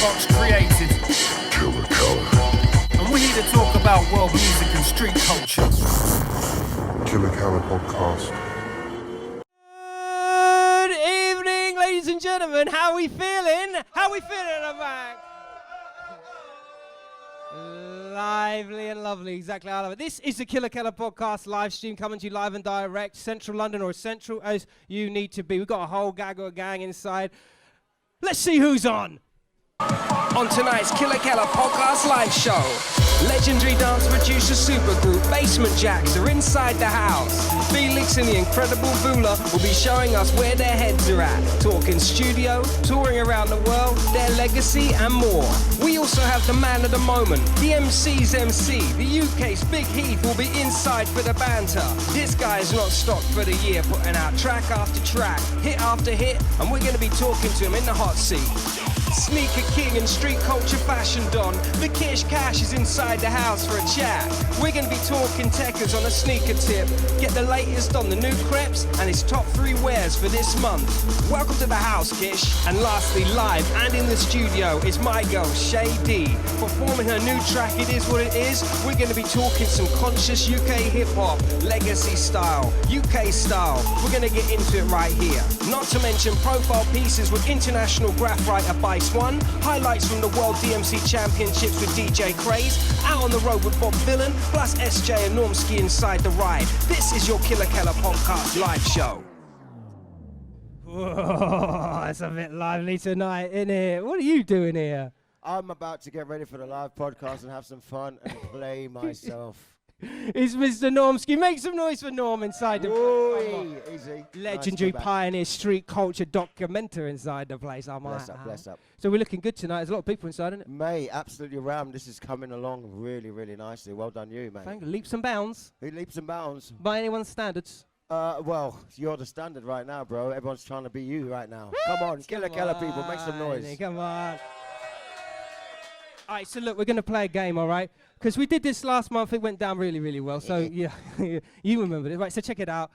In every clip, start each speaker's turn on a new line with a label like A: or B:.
A: Fox created.
B: Killa Kela.
A: And we're here to talk about world music and street culture.
B: Killa Kela Podcast.
C: Good evening, ladies and gentlemen. How we feeling? How we feeling at the back? Lively and lovely, exactly how I love it. This is the Killa Kela Podcast live stream coming to you live and direct, Central London, or as central as you need to be. We've got a whole gang inside. Let's see who's on.
D: On tonight's Killa Kela Podcast live show, legendary dance producer supergroup Basement JAXX are inside the house. Felix and the incredible Vula will be showing us where their heads are at, talking studio, touring around the world, their legacy and more. We also have the man of the moment, the MC's MC, the UK's Big Heath will be inside for the banter. This guy is not stopped for the year, putting out track after track, hit after hit, and we're going to be talking to him in the hot seat. Sneaker king and street culture fashion don, the KISH KASH is inside the house for a chat. We're going to be talking techers on a sneaker tip, get the latest on the new crepes and his top 3 wears for this month. Welcome to the house, Kish. And lastly, live and in the studio is my girl, SHAY D. Performing her new track, It Is What It Is, we're going to be talking some conscious UK hip-hop, legacy style, UK style. We're going to get into it right here. Not to mention profile pieces with international graph writer Bice One, highlights from the World DMC Championships with DJ CRAZE, out on the road with Bob Vylan, plus SJ and Normski inside the ride. This is your Killa Kela Podcast live show.
C: Whoa, it's a bit lively tonight, isn't it? What are you doing here?
E: I'm about to get ready for the live podcast and have some fun and play myself.
C: It's Mr. Normski. Make some noise for Norm inside the
E: Ooh, easy.
C: legendary
E: Nice to be back.
C: pioneer street culture documenter inside the place.
E: Bless up, bless up.
C: So we're looking good tonight. There's a lot of people inside, isn't it?
E: Mate, absolutely rammed. This is coming along really, really nicely. Well done you, mate.
C: Thank you. Leaps and bounds
E: Who leaps and bounds?
C: by anyone's standards.
E: Well, you're the standard right now, bro. Everyone's trying to be you right now. Come on, Killa Kela people, make some noise.
C: Come on. All right, so look, we're going to play a game, all right? Because we did this last month. It went down really, really well. So, yeah, you remember it. Right, so check it out.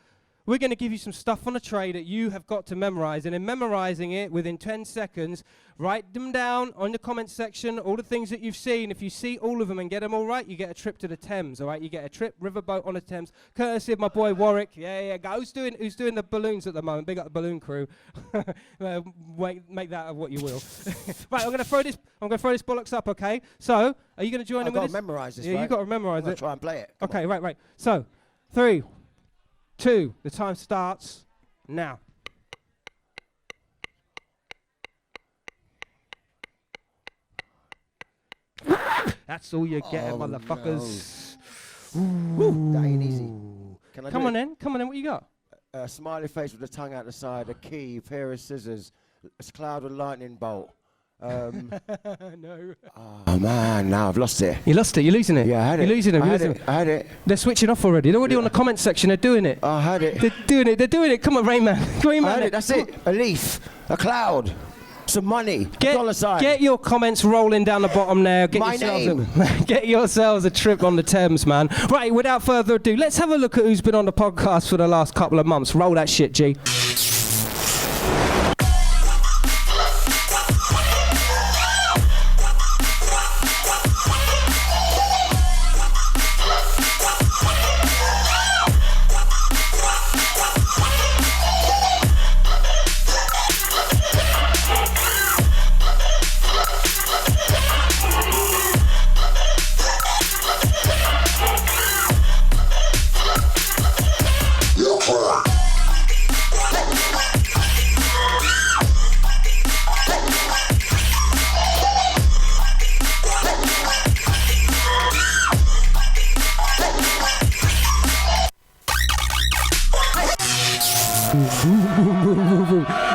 C: We're going to give you some stuff on a tray that you have got to memorize. And in memorizing it, within 10 seconds, write them down on the comment section, all the things that you've seen. If you see all of them and get them all right, you get a trip to the Thames, all right? You get a trip, riverboat on the Thames, courtesy of my boy Warwick. Yeah. Who's doing the balloons at the moment? Big up the balloon crew. Make that what you will. Right, I'm going to throw this bollocks up, okay? So, are you going to join in with this?
E: I've got to memorize this,
C: Yeah,
E: right?
C: you've got to memorize it.
E: Try and play it.
C: Okay, right. So, 3, 2, the time starts now. That's all you're getting, motherfuckers.
E: Woo, that ain't easy. Can I
C: Come
E: do
C: on
E: it?
C: then, what you got?
E: A smiley face with the tongue out the side, a key, a pair of scissors, a cloud with lightning bolt.
C: No.
E: Oh man, now I've lost it.
C: You lost it, you're losing it.
E: Yeah, I had
C: You're
E: it.
C: losing it.
E: I had it.
C: They're switching off already. They're already on the comment section, they're doing it.
E: I had it.
C: They're doing it. Come on, Rain Man.
E: I had it, that's it. A leaf, a cloud, some money, dollar sign.
C: Get your comments rolling down the bottom there. Get
E: My
C: get yourselves a trip on the Thames, man. Right, without further ado, let's have a look at who's been on the podcast for the last couple of months. Roll that shit, G.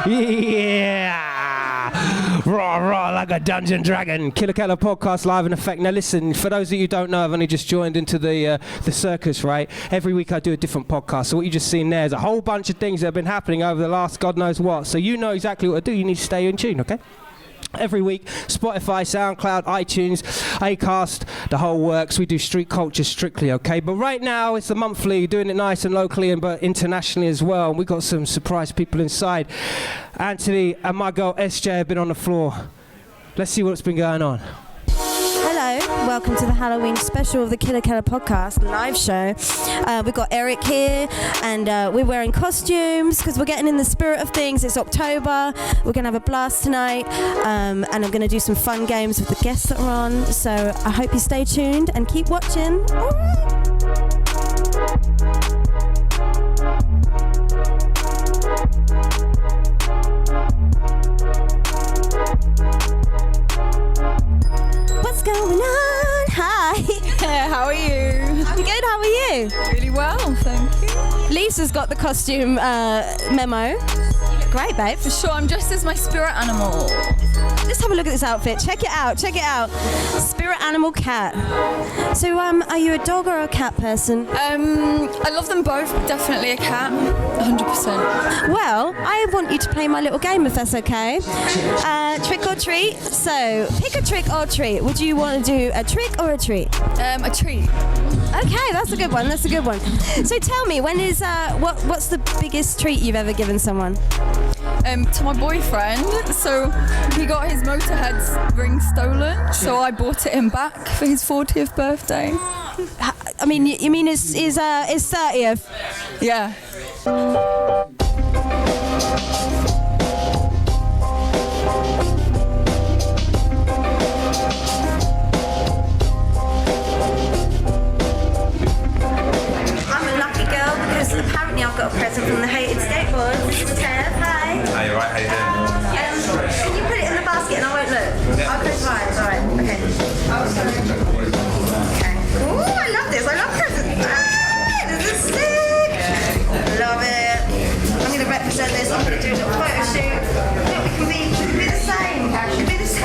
C: Yeah! Raw, like a dungeon dragon. Killa Kela Podcast live in effect. Now listen, for those of you who don't know, I've only just joined into the circus, right? Every week I do a different podcast. So what you just seen there is a whole bunch of things that have been happening over the last God knows what. So you know exactly what to do. You need to stay in tune, okay? Every week, Spotify, SoundCloud, iTunes, Acast, the whole works. We do street culture strictly, okay? But right now, it's a monthly, doing it nice and locally, but internationally as well. And we've got some surprise people inside. Anthony and my girl SJ have been on the floor. Let's see what's been going on.
F: Hello, welcome to the Halloween special of the Killa Kela Podcast live show. We've got Eric here, and we're wearing costumes because we're getting in the spirit of things. It's October. We're going to have a blast tonight, and I'm going to do some fun games with the guests that are on. So I hope you stay tuned and keep watching. All right. What's going on? Hi.
G: How are you?
F: I'm good. How are you?
G: Really well, thank you.
F: Lisa's got the costume memo. You look great, babe.
G: For sure, I'm dressed as my spirit animal.
F: Let's have a look at this outfit. Check it out. Check it out. Spirit animal cat. So, are you a dog or a cat person?
G: I love them both. Definitely a cat. 100%.
F: Well, I want you to play my little game if that's okay. Trick or treat. So, pick a trick or treat. Would you want to do a trick or a treat?
G: A treat.
F: Okay, that's a good one. That's a good one. So, tell me, when is what's the biggest treat you've ever given someone?
G: To my boyfriend. So he got his Motorhead's ring stolen. So I bought it him back for his 40th birthday.
F: I mean, you mean his 30th?
G: Yeah.
F: I'm a lucky girl because apparently I've got a present from the Hated Skateboard. This is Tev. Hi.
H: Hi, you right? How you doing?
F: Can you put it in the basket and I won't look? I'll close my eyes. All right. Okay. Okay. Ooh, I love this. I love presents. Ah, this is sick. Love it. I'm going to represent this. I'm going to do a little photo shoot. Look, we can be the same. We can be the same.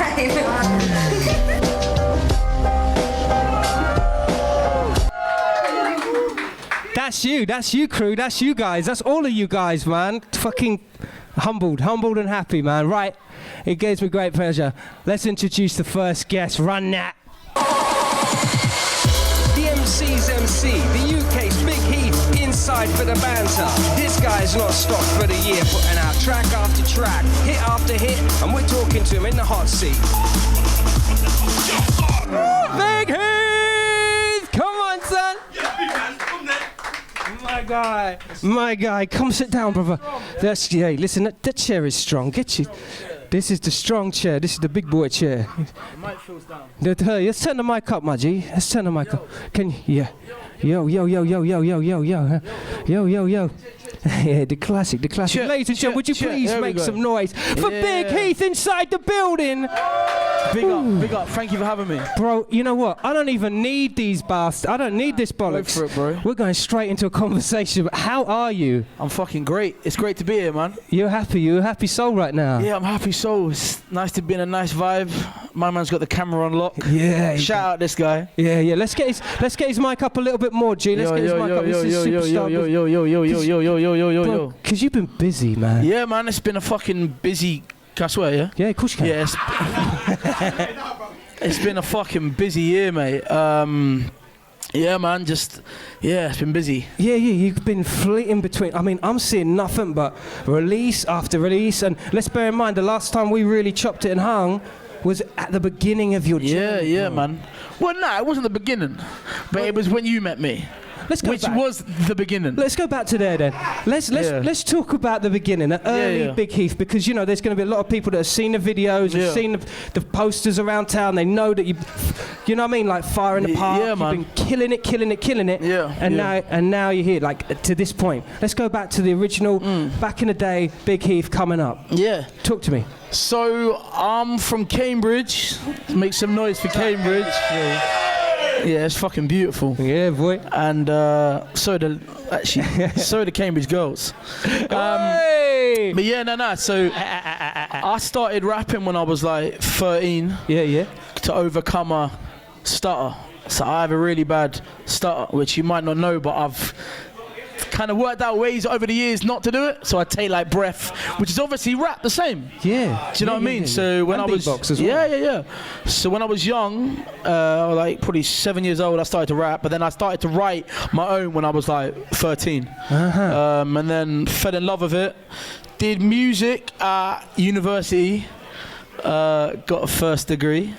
C: That's you, crew. That's you guys. That's all of you guys, man. Fucking humbled and happy, man. Right, it gives me great pleasure. Let's introduce the first guest. Run that.
D: The MC's MC, the UK's Big Heath, inside for the banter. This guy's not stopped for the year, putting out track after track, hit after hit, and we're talking to him in the hot seat.
C: Big Heath! Come on, son. My guy, come sit down, brother. Hey, listen, that chair is strong. Get you. This is the strong chair. This is the big boy chair. The mic feels down. Let's turn the mic up, my G. Let's turn the mic up. Can you? Yeah. Yo. Yeah, the classic. Ladies and gentlemen, would you please make some noise for Big Heath inside the building?
I: Big up. Thank you for having me.
C: Bro, you know what? I don't even need these bastards. I don't need this bollocks.
I: Go for it, bro.
C: We're going straight into a conversation. But how are you?
I: I'm fucking great. It's great to be here, man.
C: You're happy? You're a happy soul right now?
I: Yeah, I'm happy soul. It's nice to be in a nice vibe. My man's got the camera on lock.
C: Yeah.
I: Shout out this guy.
C: Yeah. Let's get his mic up a little bit more, G. Let's get his mic up. This is superstar.
I: Yo.
C: Because you've been busy, man.
I: Yeah, man. It's been a fucking busy. Can I swear, yeah?
C: Yeah, of course you can.
I: Yes. It's been a fucking busy year, mate. Yeah, man. It's been busy.
C: Yeah. You've been fleeting between. I mean, I'm seeing nothing but release after release. And let's bear in mind, the last time we really chopped it and hung was at the beginning of your journey.
I: Yeah, man. Well, no, it wasn't the beginning, but it was when you met me.
C: Let's go
I: which
C: back.
I: was the beginning.
C: Let's go back to there then. Let's talk about the beginning, the early Big Heath, because you know there's going to be a lot of people that have seen the videos, have seen the posters around town. They know that you know what I mean, like Fire in the Park.
I: Yeah, man.
C: You've been killing it.
I: Yeah.
C: And now you're here, like to this point. Let's go back to the original, back in the day, Big Heath coming up.
I: Yeah.
C: Talk to me.
I: So I'm from Cambridge. Make some noise for Cambridge. Yeah, it's fucking beautiful.
C: Yeah, boy.
I: And so the Cambridge girls.
C: Hey!
I: But yeah, no. So I started rapping when I was like 13.
C: Yeah.
I: To overcome a stutter. So I have a really bad stutter, which you might not know, but I've kind of worked out ways over the years not to do it. So I take like breath, which is obviously rap the same.
C: Yeah.
I: Do you know what I mean?
C: Yeah.
I: So when
C: and
I: I was
C: beatbox as well.
I: Yeah. So when I was young, like probably 7 years old, I started to rap. But then I started to write my own when I was like 13, and then fell in love with it. Did music at university. Got a first degree.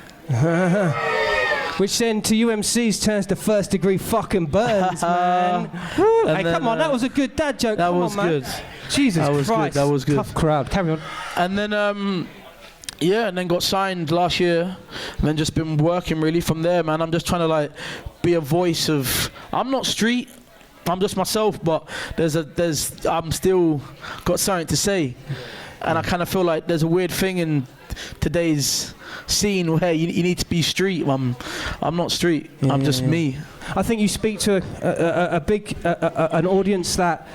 C: Which then to UMCs turns to first degree fucking burns, man. Hey,
I: then,
C: come on, that was a good dad joke.
I: That
C: Come
I: was
C: on, man.
I: good.
C: Jesus
I: That was
C: Christ.
I: good. That was good.
C: Tough crowd. Carry on.
I: And then, and then got signed last year, and then just been working really from there, man. I'm just trying to like be a voice of. I'm not street. I'm just myself, but I'm still got something to say, and I kind of feel like there's a weird thing in today's scene where you need to be street. I'm not street. I'm just me.
C: I think you speak to a big an audience that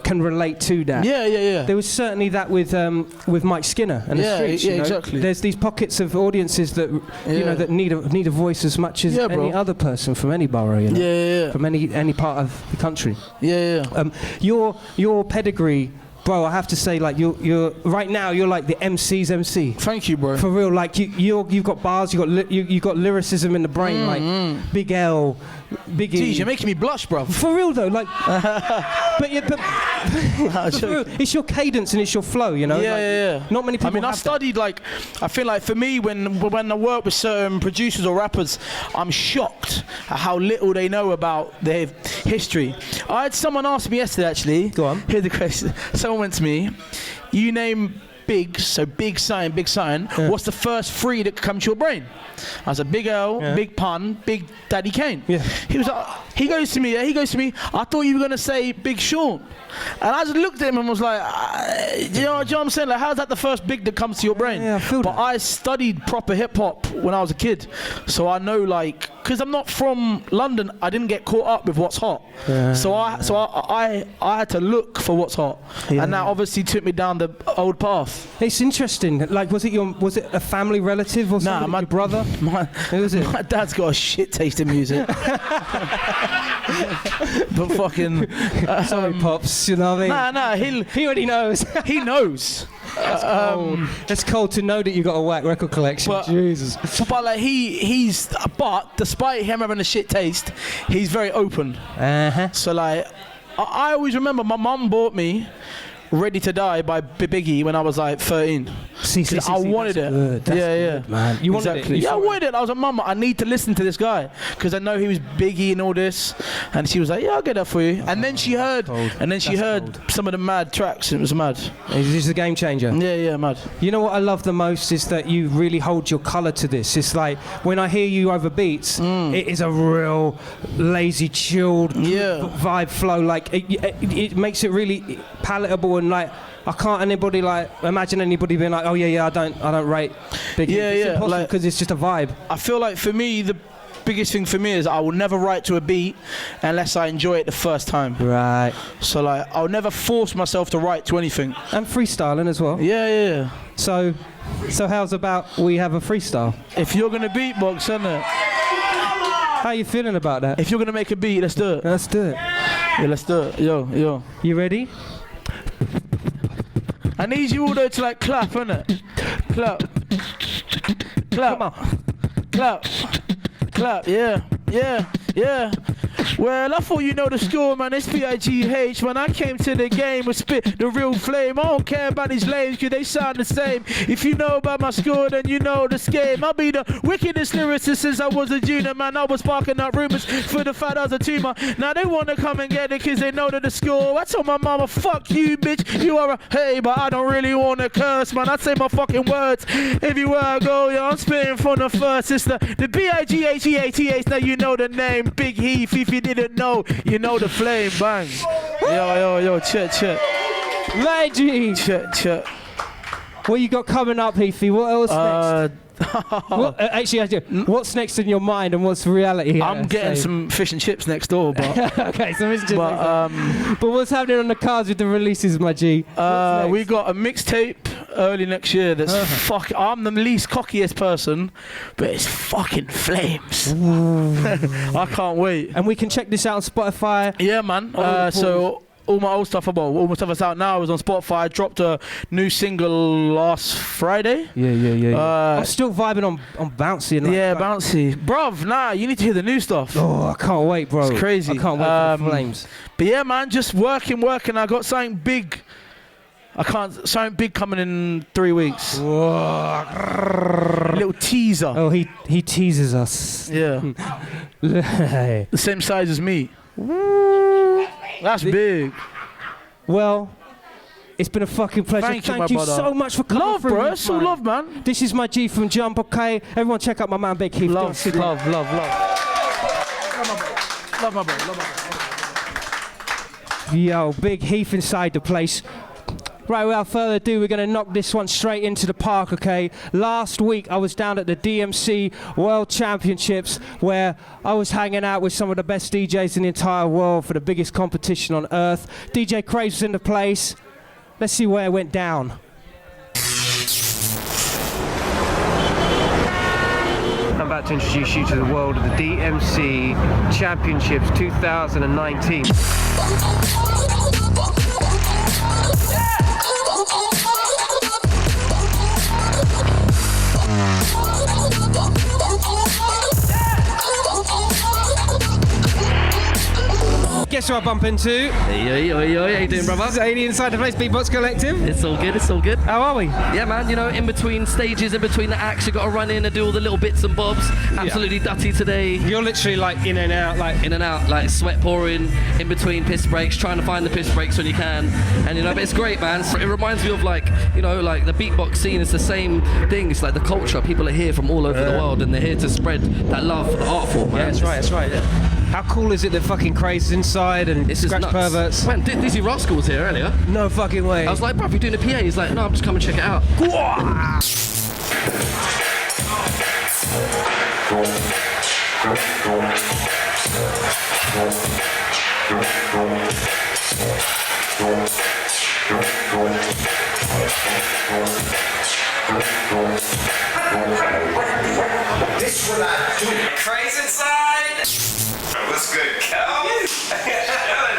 C: can relate to that.
I: Yeah.
C: There was certainly that with Mike Skinner and the Streets.
I: Yeah,
C: you know?
I: exactly.
C: There's these pockets of audiences that you know that need a voice as much as any other person from any borough. You know?
I: Yeah.
C: From any part of the country.
I: Yeah.
C: Your pedigree. Bro, I have to say, like you're right now. You're like the MC's MC.
I: Thank you, bro.
C: For real, like you've got bars. You got lyricism in the brain, like Big L, Biggie.
I: Jeez, you're making me blush, bro.
C: For real though, like, but for real, it's your cadence and it's your flow. You know.
I: Yeah.
C: Not many people.
I: I mean, I studied like. I feel like for me, when I work with certain producers or rappers, I'm shocked at how little they know about their history. I had someone ask me yesterday, actually.
C: Go on.
I: Here's the question. Someone went to me, you name big, so big sign, what's the first three that come to your brain? I said Big L, Big Pun, Big Daddy Kane. Yeah. He was like, he goes to me, I thought you were gonna say Big Sean. And I just looked at him and was like, you know what I'm saying? Like, how's that the first big that comes to your brain?
C: Yeah, I feel
I: but
C: that.
I: I studied proper hip hop when I was a kid, so I know, like, because I'm not from London, I didn't get caught up with what's hot. So I had to look for what's hot, and that obviously took me down the old path.
C: It's interesting. Like, was it a family relative or something?
I: my
C: your brother.
I: Who was it? My dad's got a shit taste in music. But fucking
C: sorry, pops. You know what I mean?
I: Nah.
C: He already knows.
I: He knows.
C: It's cold to know that you got a whack record collection.
I: But,
C: Jesus.
I: But like but despite him having a shit taste, he's very open. So like, I always remember my mum bought me Ready to Die by Biggie when I was like 13.
C: See,
I: I wanted it.
C: Good. That's good, man. You wanted
I: exactly.
C: it.
I: Yeah, I wanted it. I was like, Mum, I need to listen to this guy because I know he was Biggie and all this. And she was like, yeah, I'll get that for you. And then she heard, some of the mad tracks. And it was mad.
C: This is a game changer.
I: Yeah, mad.
C: You know what I love the most is that you really hold your colour to this. It's like when I hear you over beats, it is a real lazy, chilled vibe flow. Like it makes it really palatable and like. I can't imagine anybody being like, oh yeah, I don't rate Biggie. It's impossible because it's just a vibe.
I: I feel like for me the biggest thing for me is I will never write to a beat unless I enjoy it the first time.
C: Right.
I: So like I'll never force myself to write to anything.
C: And freestyling as well.
I: Yeah.
C: So how's about we have a freestyle?
I: If you're gonna beatbox, isn't it?
C: How you feeling about that?
I: If you're gonna make a beat, let's do it.
C: Let's do it.
I: Yeah, let's do it. Yo.
C: You ready?
I: I need you all though to like clap, innit? Clap.
C: Come on.
I: Clap, yeah. Well, I thought you know the score, man. It's BIGH. When I came to the game with spit the real flame. I don't care about these lames, cause they sound the same. If you know about my score, then you know the game. I'll be the wickedest lyricist since I was a junior, man. I was sparking up rumors for the fact I was a tumor. Now they wanna come and get it cause they know that the score. I told my mama, fuck you, bitch. You are a hey, but I don't really wanna curse, man. I say my fucking words everywhere I go, yeah. I'm spitting from the first. It's the BIGHEATH. Now you know the name, Big Heath. If you didn't know, you know the flame, bang. Yo, check.
C: Legend.
I: Check.
C: What you got coming up, Heathy? What else next? Actually, what's next in your mind and what's reality?
I: I'm getting some fish and chips next door, but
C: okay, so it's just but what's happening on the cards with the releases, my G?
I: We got a mixtape early next year that's I'm the least cockiest person, but it's fucking flames. I can't wait.
C: And we can check this out on Spotify.
I: Yeah, man. So all my old stuff, all my stuff that's out now is on Spotify. I dropped a new single last Friday.
C: Yeah. I'm still vibing on Bouncy. And
I: Bouncy. Bruv, nah, you need to hear the new stuff.
C: Oh, I can't wait, bro.
I: It's crazy.
C: I can't wait for the flames.
I: But yeah, man, just working. I got something big I can't. Something big coming in 3 weeks. Little teaser.
C: Oh, he teases us.
I: Yeah.
C: Hey.
I: The same size as me. That's big.
C: Well, it's been a fucking pleasure.
I: Thank you, my
C: you
I: brother.
C: so much for coming
I: Love,
C: through,
I: bro. It's all
C: man.
I: love, man.
C: This is my G from Jump, okay? Everyone check out my man Big Heath.
I: Love, love, love, love. Love my bro.
C: Yo, Big Heath inside the place. Right, without further ado, we're going to knock this one straight into the park, okay? Last week, I was down at the DMC World Championships where I was hanging out with some of the best DJs in the entire world for the biggest competition on earth. DJ CRAZE was in the place. Let's see where it went down. I'm about to introduce you to the world of the DMC Championships 2019. Guess who I bump into?
H: Yo, how you doing, brother?
C: Zany inside the place, Beatbox Collective.
H: It's all good.
C: How are we?
H: Yeah, man, you know, in between stages, in between the acts, you got to run in and do all the little bits and bobs. Absolutely dutty today.
C: You're literally like in and out,
H: like sweat pouring, in between piss breaks, trying to find the piss breaks when you can. And, you know, but it's great, man. So it reminds me of, like, you know, like the beatbox scene. It's the same thing. It's like the culture. People are here from all over the world, and they're here to spread that love for the art form, man.
C: Yeah, that's right. Yeah. How cool is it that fucking CRAZE is inside and
H: This is
C: Scratch
H: nuts.
C: Perverts?
H: Man, Dizzy Rascal was here earlier.
C: No fucking way.
H: I was like, bro, you doing a PA? He's like, no, I'm just coming to check it out.
A: This what I do.
J: CRAZE inside. What's good, Kel?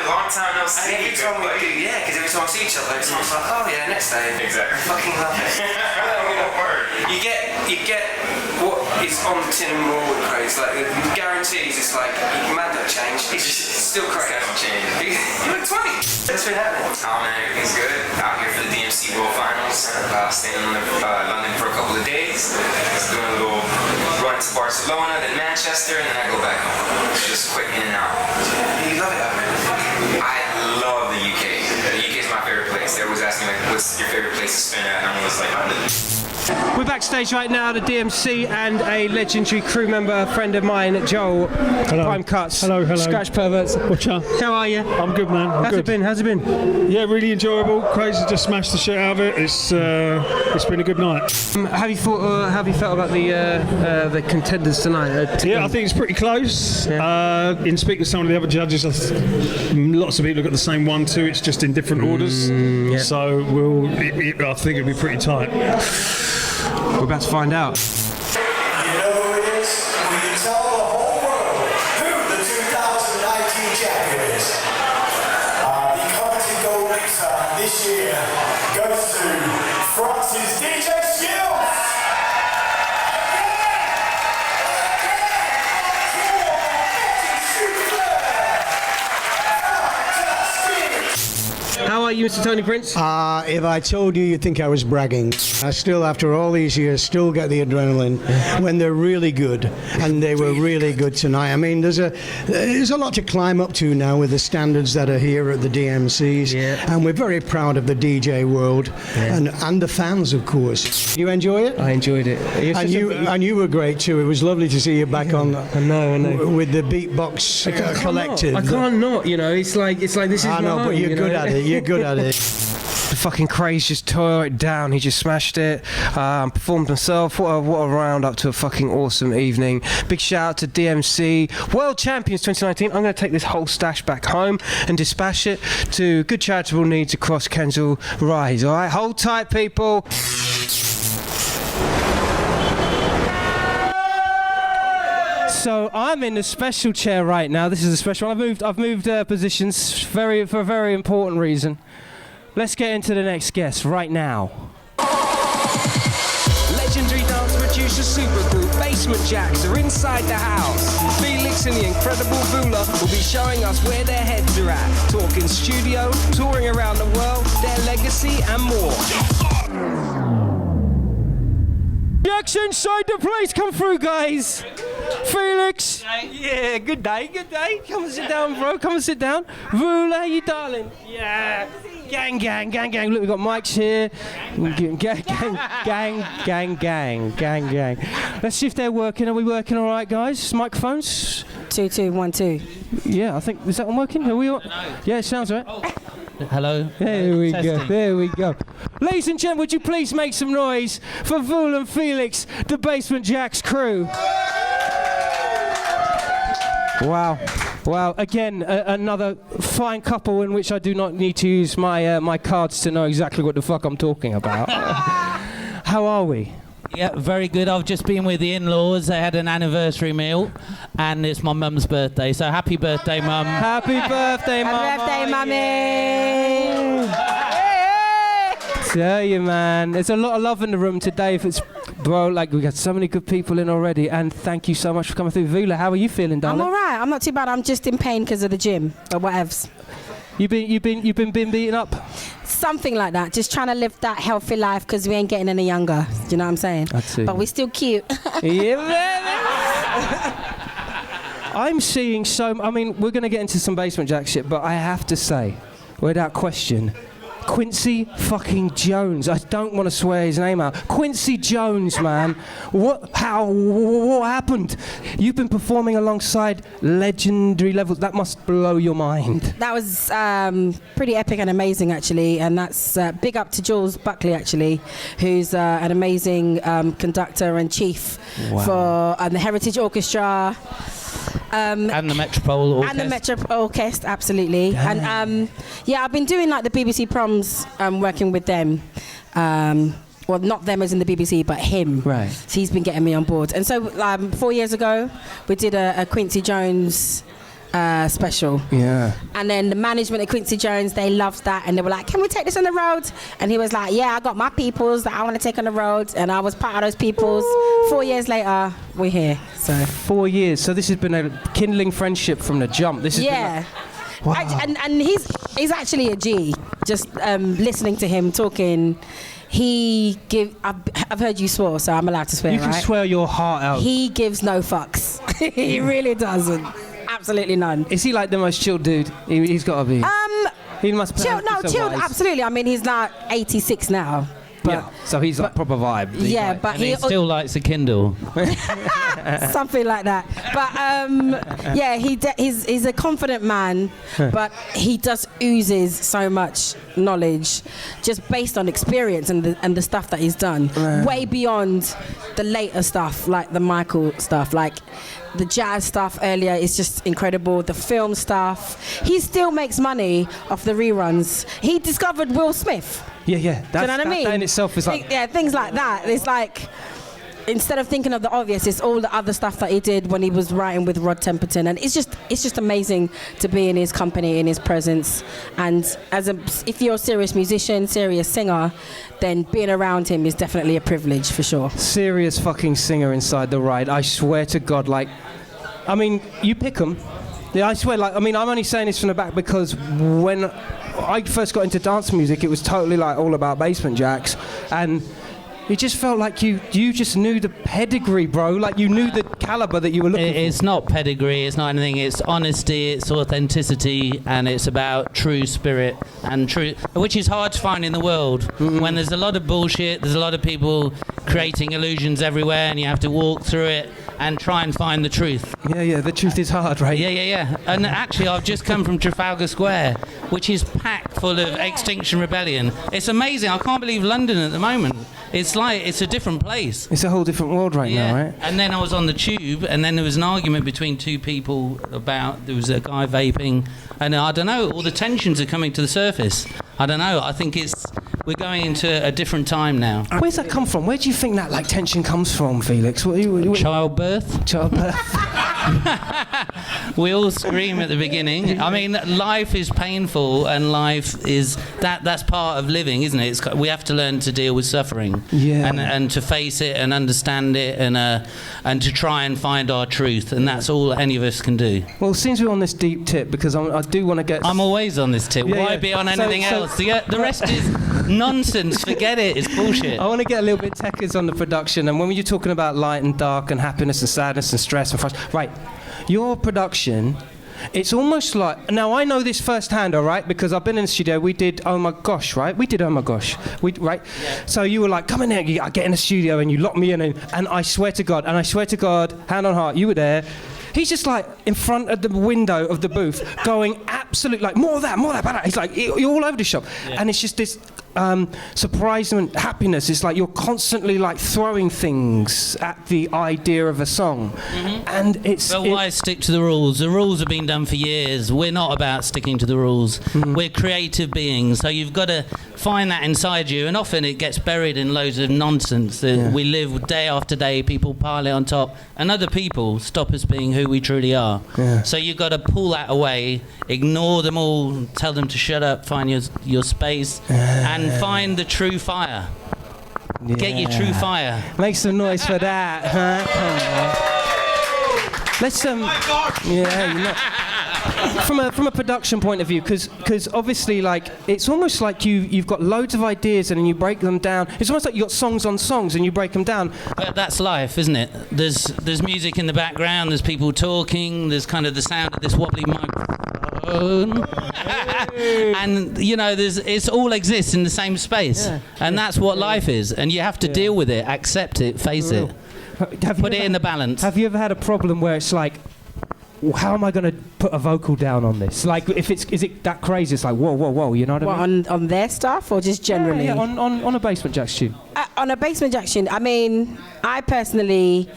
J: Long time no see. Every time we do, yeah, because every time we see each other, it's like, oh yeah, next day. Exactly. Fucking love it. You get what is on the tin and more with CRAZE. Like the guarantees, it's like man don't change. It's still CRAZE. You look 20. What's been happening?
K: Oh man, everything's good. Out here for the DMC World Finals. Staying in London for a couple of days. Just doing a little run to Barcelona, then Manchester, and then I go back home. Just quick in and out.
J: You love it out there.
K: I love the UK. The UK is my favorite place. They always ask me like, what's your favorite place to spin at? And I'm always like,
C: We're backstage right now at the DMC and a legendary crew member, a friend of mine, Joel.
L: Hello.
C: Prime Cuts.
L: Hello.
C: Scratch Perverts.
L: What's up?
C: How are you?
L: I'm good, man.
C: How's it been?
L: Yeah, really enjoyable. CRAZE just smashed the shit out of it. It's been a good night.
C: Have you felt about the contenders tonight?
L: Yeah, I think it's pretty close.
C: Yeah.
L: In speaking to some of the other judges, lots of people have got the same 1-2. It's just in different orders.
C: Yeah.
L: So I think it'll be pretty tight.
C: We're about to find out.
A: You know who it is? We can tell the whole world who the 2019 champion is. The coveted gold mixer this year goes to France's DJ Skills.
C: How are you, Mr. Tony Prince?
M: If I told you, you'd think I was bragging. I still, after all these years, still get the adrenaline when they're really good, and they were really good tonight. I mean, there's a lot to climb up to now with the standards that are here at the DMCs, and we're very proud of the DJ world and the fans, of course. You enjoy it?
C: I enjoyed it.
M: And you were great too. It was lovely to see you back on.
C: I know.
M: With the Beatbox Collective.
C: I can't not. You know, it's like this is.
M: I know, but you're good at it. You're good at it.
C: The fucking CRAZE just tore it down. He just smashed it. Performed himself. What a round up to a fucking awesome evening. Big shout out to DMC World Champions 2019. I'm going to take this whole stash back home and dispatch it to good charitable needs across Kensal Rise. All right, hold tight, people. So I'm in the special chair right now. This is a special one. I've moved positions for a very important reason. Let's get into the next guest right now.
D: Legendary dance producer supergroup Basement JAXX are inside the house. Felix Felix and the incredible Vula will be showing us where their heads are at, talking studio, touring around the world, their legacy and more.
C: JAXX inside the place, come through, guys. Felix. Yeah, good day. Come and sit down, bro. Come and sit down. Vula, how you darling? Yeah. Gang. Look, we've got mics here. Gang. Let's see if they're working. Are we working all right, guys? Microphones?
N: 2 2 1 2.
C: Yeah, I think, is that one working? Are we all? Yeah, it sounds right.
O: Hello.
C: There we go. Ladies and gentlemen, would you please make some noise for Vula and Felix, the Basement JAXX crew? Wow. Again, another fine couple in which I do not need to use my cards to know exactly what the fuck I'm talking about. How are we?
O: Yeah, very good. I've just been with the in-laws. They had an anniversary meal, and it's my mum's birthday. So happy birthday, mum.
C: Happy birthday, mum.
N: Happy birthday, mummy.
C: Tell you, man, there's a lot of love in the room today. If it's, bro, like we got so many good people in already, and thank you so much for coming through. Vula, how are you feeling, darling?
N: I'm all right. I'm not too bad. I'm just in pain because of the gym, but whatevs.
C: You've been beaten up?
N: Something like that. Just trying to live that healthy life because we ain't getting any younger. Do you know what I'm saying?
C: I see.
N: But we're still cute.
C: Yeah, I'm seeing I mean, we're going to get into some Basement JAXX shit, but I have to say, without question, Quincy fucking Jones. I don't want to swear his name out. Quincy Jones, man. What happened? You've been performing alongside legendary levels. That must blow your mind.
N: That was pretty epic and amazing, actually. And that's big up to Jules Buckley, actually, who's an amazing conductor and chief for the Heritage Orchestra.
O: And the Metropole Orchestra.
N: And the Metropole Orchestra, absolutely.
C: Damn.
N: And yeah, I've been doing like the BBC proms, working with them. Well, not them as in the BBC, but him.
C: Right.
N: So he's been getting me on board. And so 4 years ago, we did a Quincy Jones special.
C: Yeah.
N: And then the management of Quincy Jones, they loved that, and they were like, can we take this on the road? And he was like, yeah, I got my peoples that I want to take on the road, and I was part of those peoples. 4 years later, we're here. So
C: 4 years. So this has been a kindling friendship from the jump. This has been
N: wow. And he's actually a G. Just listening to him talking, I've heard you swear, so I'm allowed to swear,
C: You can
N: right?
C: swear your heart out.
N: He gives no fucks. He really doesn't. Absolutely none.
C: Is he like the most chilled dude? He's got to be. He must
N: chilled, absolutely. I mean, he's not 86 now. But,
C: yeah, so he's like proper vibe.
N: Yeah,
C: like,
N: but
O: he still likes a Kindle.
N: something like that. But yeah, he's a confident man, but he just oozes so much knowledge, just based on experience and the stuff that he's done, way beyond the later stuff, like the Michael stuff, like the jazz stuff earlier is just incredible. The film stuff, he still makes money off the reruns. He discovered Will Smith.
C: Yeah.
N: Do you know what I mean?
C: That in itself is like...
N: Yeah, things like that. It's like, instead of thinking of the obvious, it's all the other stuff that he did when he was writing with Rod Temperton, and it's just amazing to be in his company, in his presence. And if you're a serious musician, serious singer, then being around him is definitely a privilege for sure.
C: Serious fucking singer inside the ride. I swear to God, like, I mean, you pick 'em. Yeah, I swear, like, I mean, I'm only saying this from the back because when I first got into dance music, it was totally like all about Basement JAXX, and it just felt like you just knew the pedigree, bro. Like you knew the caliber that you were looking for.
O: It's not pedigree, it's not anything. It's honesty, it's authenticity, and it's about true spirit and truth, which is hard to find in the world. When there's a lot of bullshit, there's a lot of people creating illusions everywhere, and you have to walk through it and try and find the truth.
C: Yeah, the truth is hard, right?
O: Yeah. And actually, I've just come from Trafalgar Square, which is packed full of Extinction Rebellion. It's amazing. I can't believe London at the moment. It's like, it's a different place.
C: It's a whole different world right now, right?
O: And then I was on the tube, and then there was an argument between two people there was a guy vaping, and I don't know, all the tensions are coming to the surface. I don't know, I think we're going into a different time now.
C: Where's that come from? Where do you think that like tension comes from, Felix?
O: Childbirth.
C: Childbirth.
O: We all scream at the beginning. I mean, life is painful, and life is that's part of living, isn't it? We have to learn to deal with suffering, and to face it and understand it, and to try and find our truth, and that's all any of us can do.
C: Well, since we're on this deep tip, because I do want to get.
O: I'm always on this tip. Why be on anything else? The rest is nonsense. Forget it. It's bullshit.
C: I want to get a little bit techers on the production, and when you're talking about light and dark and happiness and sadness and stress and frustration, right? Your production, it's almost like, now I know this firsthand, all right, because I've been in the studio. We did Oh My Gosh, right? We did Oh My Gosh, right? Yeah. So you were like, come in here, I get in the studio, and you lock me in, and I swear to God, hand on heart, you were there. He's just like in front of the window of the booth, going absolute, like, more of that, better. He's like, you're all over the shop, and it's just this surprise and happiness. It's like you're constantly like throwing things at the idea of a song, and it's.
O: But why stick to the rules? The rules have been done for years. We're not about sticking to the rules. We're creative beings, so you've got to find that inside you, and often it gets buried in loads of nonsense that we live day after day. People pile it on top, and other people stop us being who we truly are. So you've got to pull that away, ignore them all, tell them to shut up, find your space, and find the true fire. Get your true fire.
C: Make some noise for that, huh? Let's from a production point of view, because obviously, like, it's almost like you've got loads of ideas and then you break them down. It's almost like you got songs on songs and you break them down.
O: But that's life, isn't it? There's music in the background. There's people talking. There's kind of the sound of this wobbly microphone, and you know, it all exists in the same space, and that's what life is. And you have to deal with it, accept it, face it, put it in the balance.
C: Have you ever had a problem where it's like, how am I going to put a vocal down on this? Like, is it that crazy? It's like, whoa, you know what I mean?
N: On their stuff or just generally?
C: Yeah, on a Basement JAXX tune.
N: On a Basement JAXX tune, I mean, I personally,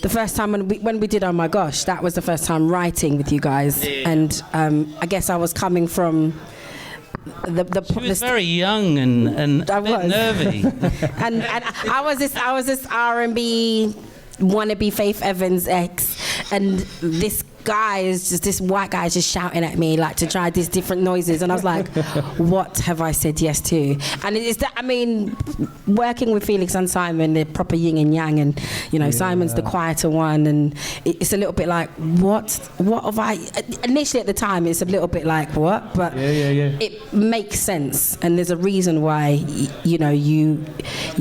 N: the first time when we did Oh My Gosh, that was the first time writing with you guys, and I guess I was coming from
O: She was very young and a bit nervy.
N: and I was this R&B wannabe Faith Evans ex, and this guy is just, this white guy is just shouting at me like to try these different noises, and I was like, what have I said yes to? And it's that, I mean, working with Felix and Simon, they're proper yin and yang, and you know, Simon's the quieter one, and it's a little bit like, what have I, initially at the time it's a little bit like, what? But it makes sense, and there's a reason why, you know, you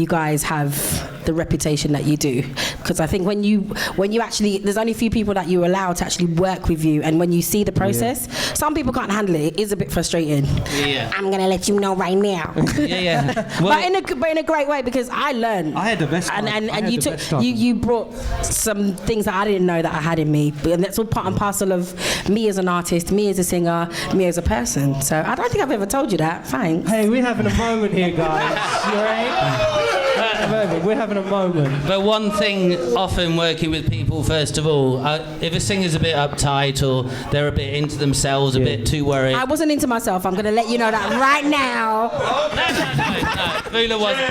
N: guys have the reputation that you do, because I think when you actually, there's only a few people that you allow to actually work with you, and when you see the process, some people can't handle it. It is a bit frustrating. I'm gonna let you know right now. Well, but in a great way, because I learned.
C: I had the best time.
N: And you brought some things that I didn't know that I had in me, and that's all part and parcel of me as an artist, me as a singer, me as a person. So I don't think I've ever told you that. Thanks.
C: Hey, we're having a moment here, guys. You alright? We're having a moment.
O: But one thing, often working with people, first of all, if a singer's a bit uptight or they're a bit into themselves, a bit too worried.
N: I wasn't into myself. I'm going to let you know that right now.
O: No, Vula wasn't.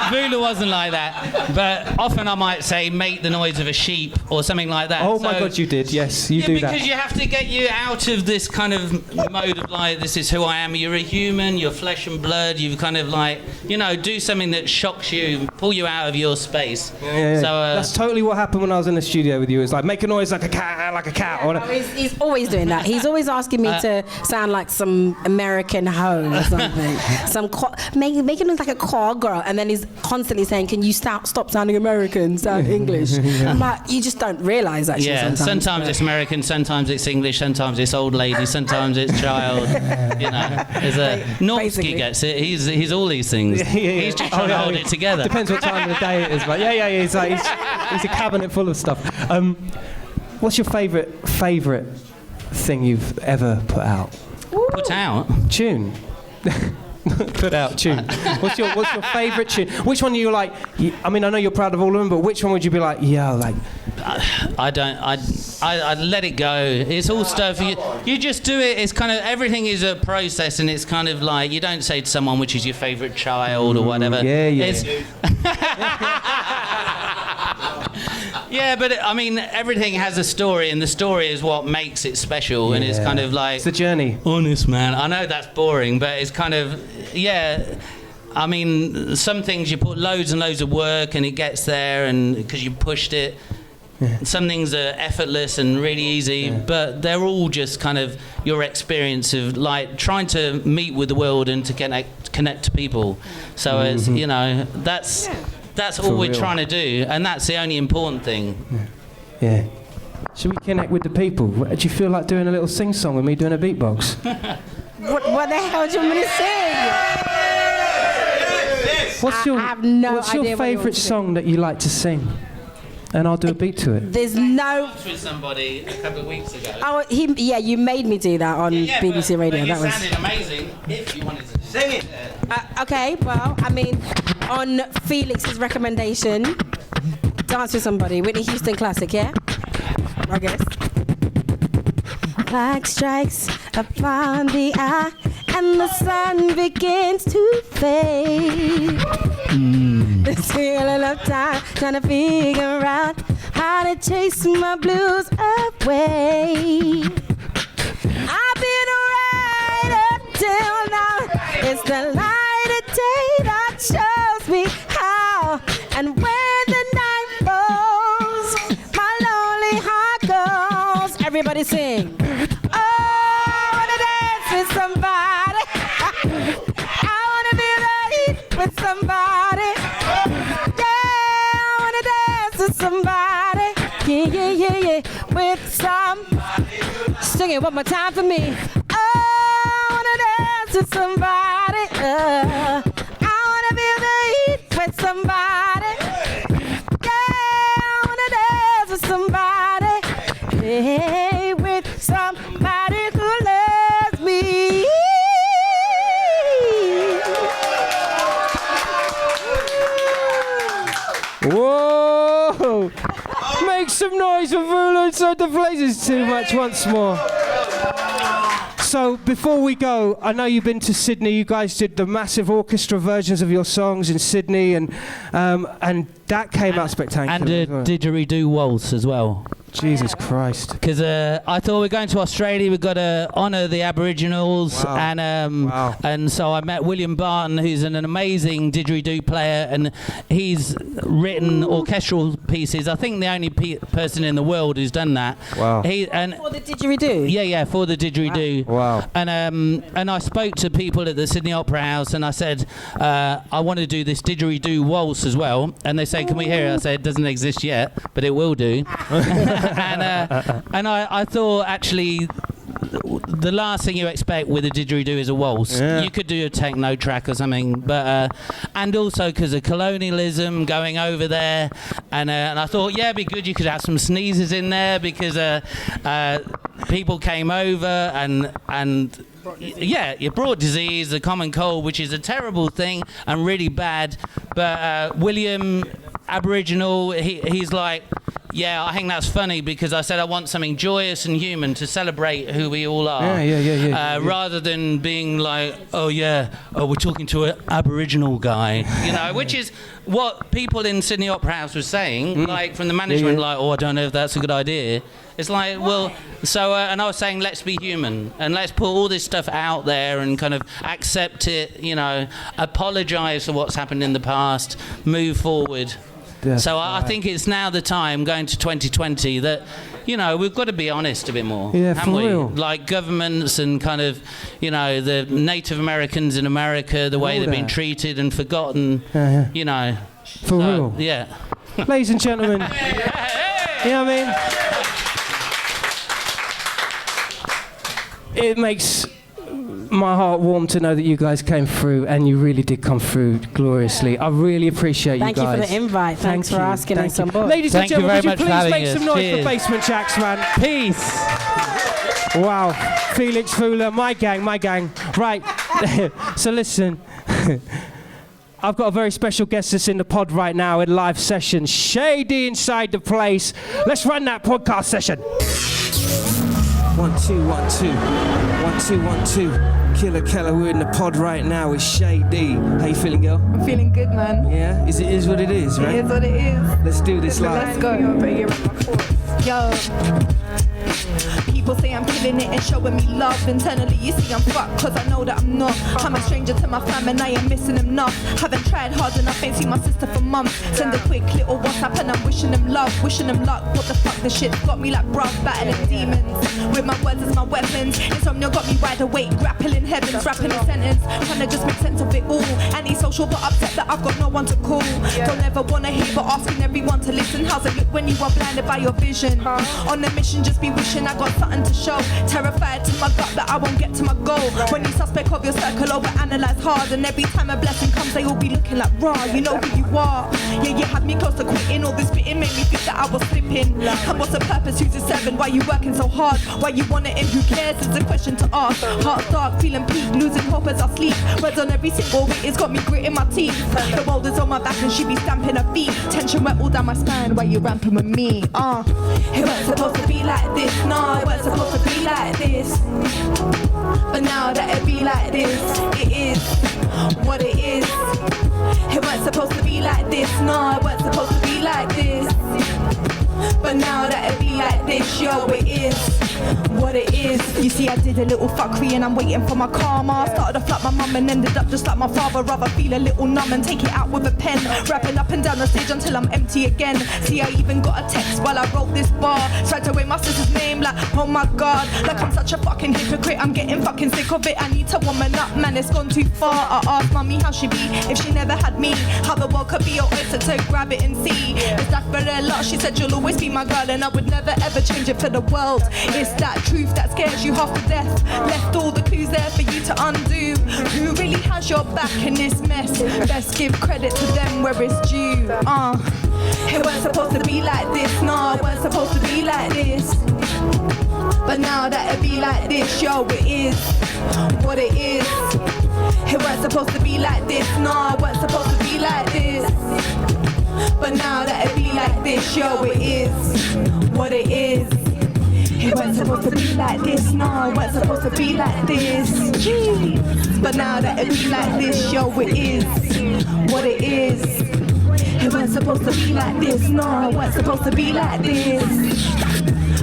O: Vula wasn't like that. But often I might say, make the noise of a sheep or something like that.
C: Oh my God, you did. Yes, you do that.
O: Because you have to get you out of this kind of mode of like, this is who I am. You're a human. You're flesh and blood. You've kind of like, you know, do something that shocks you, pull you out of your space.
C: So that's totally what happened when I was in the studio with you. It's like, make a noise like a cat.
N: He's always doing that. He's always asking me to sound like some American hoe or something. Make it look like a call girl, and then he's constantly saying, can you stop sounding American, sound English? I'm like, you just don't realise actually.
O: Sometimes it's American, sometimes it's English, sometimes it's old lady, sometimes it's child. You know, Normski gets it. He's all these things. He's just trying to hold it together.
C: Depends what time of the day it is, but he's a cabinet full of stuff. What's your favourite thing you've ever put out?
O: Put out?
C: Tune. Put out tune. What's your favourite tune? Which one are you like? I mean, I know you're proud of all of them, but which one would you be like? Yeah, like.
O: I let it go. It's all stuff. You just do it. It's kind of, everything is a process, and it's kind of like, you don't say to someone which is your favourite child or whatever. Yeah, but I mean, everything has a story, and the story is what makes it special. And it's kind of like
C: it's the journey.
O: Honest, man. I know that's boring, but it's kind of I mean, some things you put loads and loads of work, and it gets there, and because you pushed it. Yeah. Some things are effortless and really easy, but they're all just kind of your experience of like trying to meet with the world and to connect to people. So it's, you know, that's all we're trying to do, and that's the only important thing.
C: Yeah. Should we connect with the people? Do you feel like doing a little sing-song with me doing a beatbox?
N: What the hell do you want me to sing?
C: What's your,
N: I have no
C: what's
N: idea
C: your
N: what you
C: favourite
N: want to
C: song that you like to sing? And I'll do a beat to it.
N: There's no.
O: With somebody a couple of weeks ago.
N: Oh, you made me do that on BBC Radio.
O: But
N: that was.
O: sounded amazing. If you wanted to sing it.
N: Okay, well, I mean, on Felix's recommendation, Dance with Somebody, Whitney Houston classic, yeah? I guess. Light strikes upon the eye, and the sun begins to fade. This feeling of time, trying to figure out how to chase my blues away. I've been right up till now. It's the light of day that shows me how. And when the night falls, my lonely heart goes. Everybody sing. Oh, I wanna dance with somebody. I wanna be right with somebody. Somebody, yeah, with some. Sing it one more time for me. Oh, I wanna dance with somebody. I wanna be the heat with somebody. Yeah, I wanna dance with somebody. Hey, with somebody who loves me.
C: Whoa! Make some noise for Vula inside the Blazers too much once more. So before we go, I know you've been to Sydney. You guys did the massive orchestra versions of your songs in Sydney, and that came out spectacular.
O: And a didgeridoo waltz as well.
C: Jesus Christ.
O: Because I thought we're going to Australia, we've got to honour the Aboriginals, and so I met William Barton, who's an amazing didgeridoo player, and he's written orchestral pieces. I think the only person in the world who's done that.
C: Wow.
N: For the didgeridoo?
O: Yeah, for the didgeridoo.
C: Wow.
O: And I spoke to people at the Sydney Opera House, and I said, I want to do this didgeridoo waltz as well. And they said, can we hear it? I said, it doesn't exist yet, but it will do. and I thought, actually, the last thing you expect with a didgeridoo is a waltz.
C: Yeah.
O: You could do a techno track or something, but and also because of colonialism going over there, and I thought, yeah, it'd be good. You could have some sneezes in there because people came over and you brought disease, the common cold, which is a terrible thing and really bad. But William, Aboriginal, he's like, yeah, I think that's funny because I said I want something joyous and human to celebrate who we all are.
C: Yeah.
O: Rather than being like, we're talking to an Aboriginal guy, you know, which is what people in Sydney Opera House were saying, like from the management, like, I don't know if that's a good idea. It's like, well, so, and I was saying, let's be human and let's put all this stuff out there and kind of accept it, you know, apologise for what's happened in the past, move forward. So I think it's now the time, going to 2020, that, you know, we've got to be honest a bit more, haven't we?
C: Real.
O: Like governments and kind of, you know, the Native Americans in America, the way they've been treated and forgotten, you know.
C: For real.
O: Yeah.
C: Ladies and gentlemen, you know what I mean? It makes my heart warm to know that you guys came through, and you really did come through gloriously. I really appreciate you guys.
N: Thank you for the invite. Thanks for asking us on board.
C: Ladies and gentlemen, would you please make some noise for Basement JAXX, man?
O: Peace.
C: Wow. Felix, Vula, my gang. Right. So listen. I've got a very special guest that's in the pod right now in live session. SHAY D inside the place. Let's run that podcast session. 1 2 1 2 1 2 1 2.
D: Killa Kela, we're in the pod right now with Shay D. How you feeling, girl?
P: I'm feeling good, man.
D: Yeah? It is what it is, right?
P: It is what it is.
D: Let's do this live.
P: Let's go. Yo. People say I'm killing it and showing me love. Internally, you see I'm fucked, cause I know that I'm not. I'm a stranger to my fam and I ain't missing them enough. Haven't tried hard enough, ain't seen my sister for months. Send a quick little WhatsApp and I'm wishing them love, wishing them luck. What the fuck, the shit's got me like bruv, battling demons. With my words as my weapons. Insomnia got me wide awake, grappling heavens, rapping a sentence. Trying to just make sense of it all. Antisocial but upset that I've got no one to call. Don't ever wanna hear but asking everyone to listen. How's it look when you are blinded by your vision? On a mission, just be wishing I got something to show. Terrified to my gut that I won't get to my goal. When you suspect of your circle, overanalyze hard. And every time a blessing comes, they all be looking like raw. You know who you are. Yeah, you had me close to quitting. All this spitting made me think that I was slipping. And what's the purpose? Who's the 7? Why you working so hard? Why you want it and who cares? It's a question to ask. Heart dark, feeling peak, losing hope as I sleep. Words on every single week, it's got me gritting my teeth. The world is on my back and she be stamping her feet. Tension wet all down my spine. Why you ramping with me? It wasn't supposed to be like this. No, it wasn't supposed to be like this. But now that it be like this, it is what it is. It wasn't supposed to be like this. No, it wasn't supposed to be like this. But now that it be like this, yo, it is what it is. You see, I did a little fuckery and I'm waiting for my karma. Started off like my mum and ended up just like my father. Rather feel a little numb and take it out with a pen. Rapping up and down the stage until I'm empty again. See, I even got a text while I wrote this bar. Tried to write my sister's name like, oh my god. Like I'm such a fucking hypocrite, I'm getting fucking sick of it. I need to woman up, man, it's gone too far. I asked mommy how she be if she never had me. How the world could be your oyster to grab it and see. It's that for a lot, she said you'll always be my girl and I would never ever change it for the world. It's that truth that scares you half to death. Left all the clues there for you to undo. Who really has your back in this mess? Best give credit to them where it's due. It wasn't supposed to be like this. No, it wasn't supposed to be like this. But now that it be like this, yo, it is what it is. It wasn't supposed to be like this. No, it wasn't supposed to be like this. But now that it be like this, yo, it is what it is. It wasn't supposed to be like this, no, it wasn't supposed to be like this. Jeez. But now that it be like this, yo, it is what it is. It wasn't supposed to be like this, no, it wasn't supposed to be like this.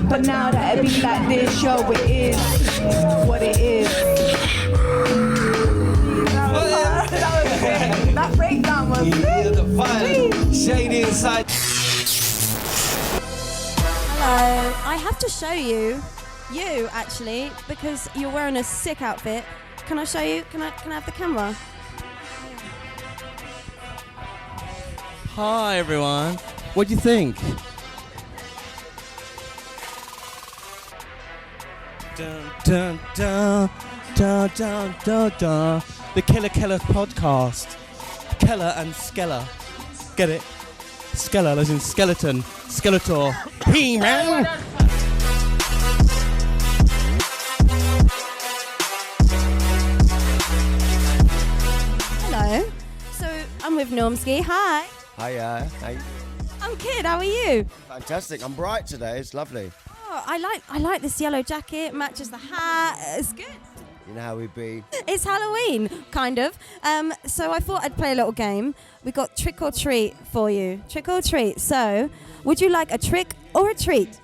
P: But now that it be like this, yo, it is what it is. That breakdown was
D: Shade inside.
F: Hello, I have to show you actually, because you're wearing a sick outfit. Can I show you? Can I have the camera?
Q: Hi everyone. What do you think? Dun dun dun dun dun dun dun. The Killa Kela Podcast. Kella and Skella. Get it? Skella as in skeleton. Skeletor. He-Man!
F: Hello. So I'm with Normski. Hi.
E: Hi.
F: I'm Kid. How are you?
E: Fantastic. I'm bright today. It's lovely.
F: Oh, I like this yellow jacket. Matches the hat. It's good.
E: You know how we be.
F: It's Halloween, kind of. So I thought I'd play a little game. We got trick or treat for you. Trick or treat. So, would you like a trick or a treat?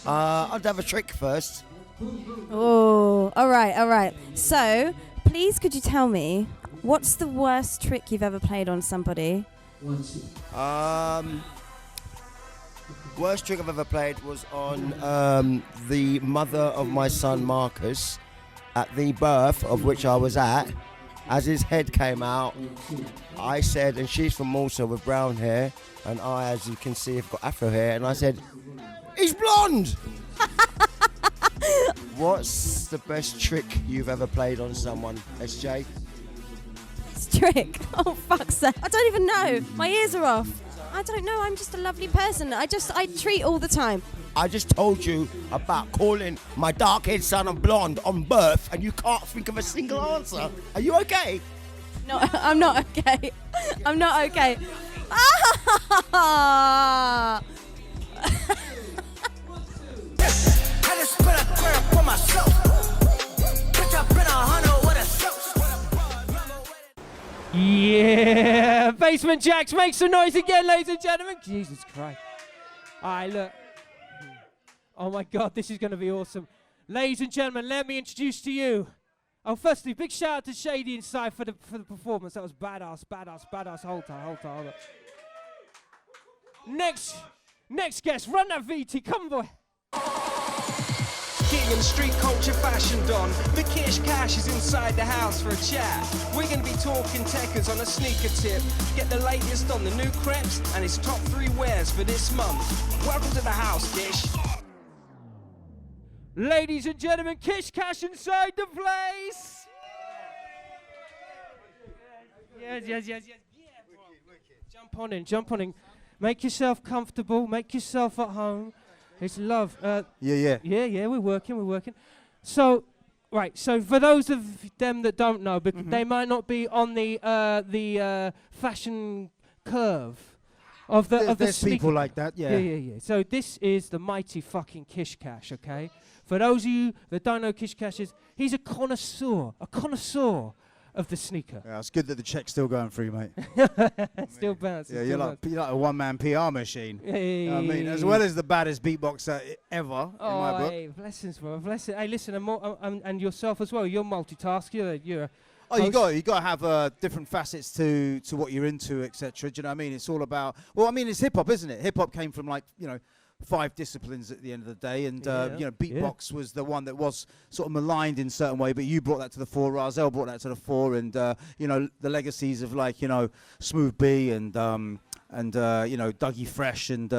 E: I'd have a trick first.
F: Oh, all right. So, please could you tell me, what's the worst trick you've ever played on somebody?
E: Worst trick I've ever played was on the mother of my son Marcus. At the birth of which I was at, as his head came out, I said, and she's from Malta with brown hair, and I, as you can see, have got afro hair, and I said, he's blonde! What's the best trick you've ever played on someone, SJ?
F: Best trick? Oh, fuck's sake. I don't even know. My ears are off. I don't know. I'm just a lovely person. I treat all the time.
E: I just told you about calling my dark-haired son a blonde on birth, and you can't think of a single answer. Are you okay?
F: No, I'm not okay. I'm not okay.
R: I just put a grip for myself. Bitch, I been 100 with a
C: Yeah, Basement JAXX, make some noise again, ladies and gentlemen. Jesus Christ. All right, look. Oh my God, this is going to be awesome. Ladies and gentlemen, let me introduce to you. Oh, firstly, big shout out to SHAY D inside for the performance. That was badass. Hold on. Next guest, run that VT, come boy.
D: Getting street culture fashion done. The Kish Kash is inside the house for a chat. We're going to be talking techers on a sneaker tip. Get the latest on the new creps and its top 3 wears for this month. Welcome to the house, Kish.
C: Ladies and gentlemen, Kish Kash inside the place. Yes. Jump on in. Make yourself comfortable. Make yourself at home. It's love.
R: Yeah,
C: we're working. So, right. So for those of them that don't know, because they might not be on the fashion curve of the
R: there's
C: sneaker.
R: people like that. Yeah.
C: So this is the mighty fucking Kish Kash. Okay. For those of you that don't know who Kish Kash is, he's a connoisseur of the sneaker.
R: Yeah, it's good that the check's still going through, mate.
C: Still bouncing.
R: Yeah, you're like a one-man PR machine.
C: Hey.
R: You know what I mean, as well as the baddest beatboxer ever in my book.
C: Hey, blessings, bro. Blessings. Hey, listen, and yourself as well. You're multitask. You're.
R: You got to have different facets to what you're into, etc. Do you know what I mean? It's all about. Well, I mean, it's hip hop, isn't it? Hip hop came from 5 disciplines at the end of the day, and beatbox was the one that was sort of maligned in a certain way, but you brought that to the fore. Razel brought that to the fore, and the legacies of Smooth B and Dougie Fresh and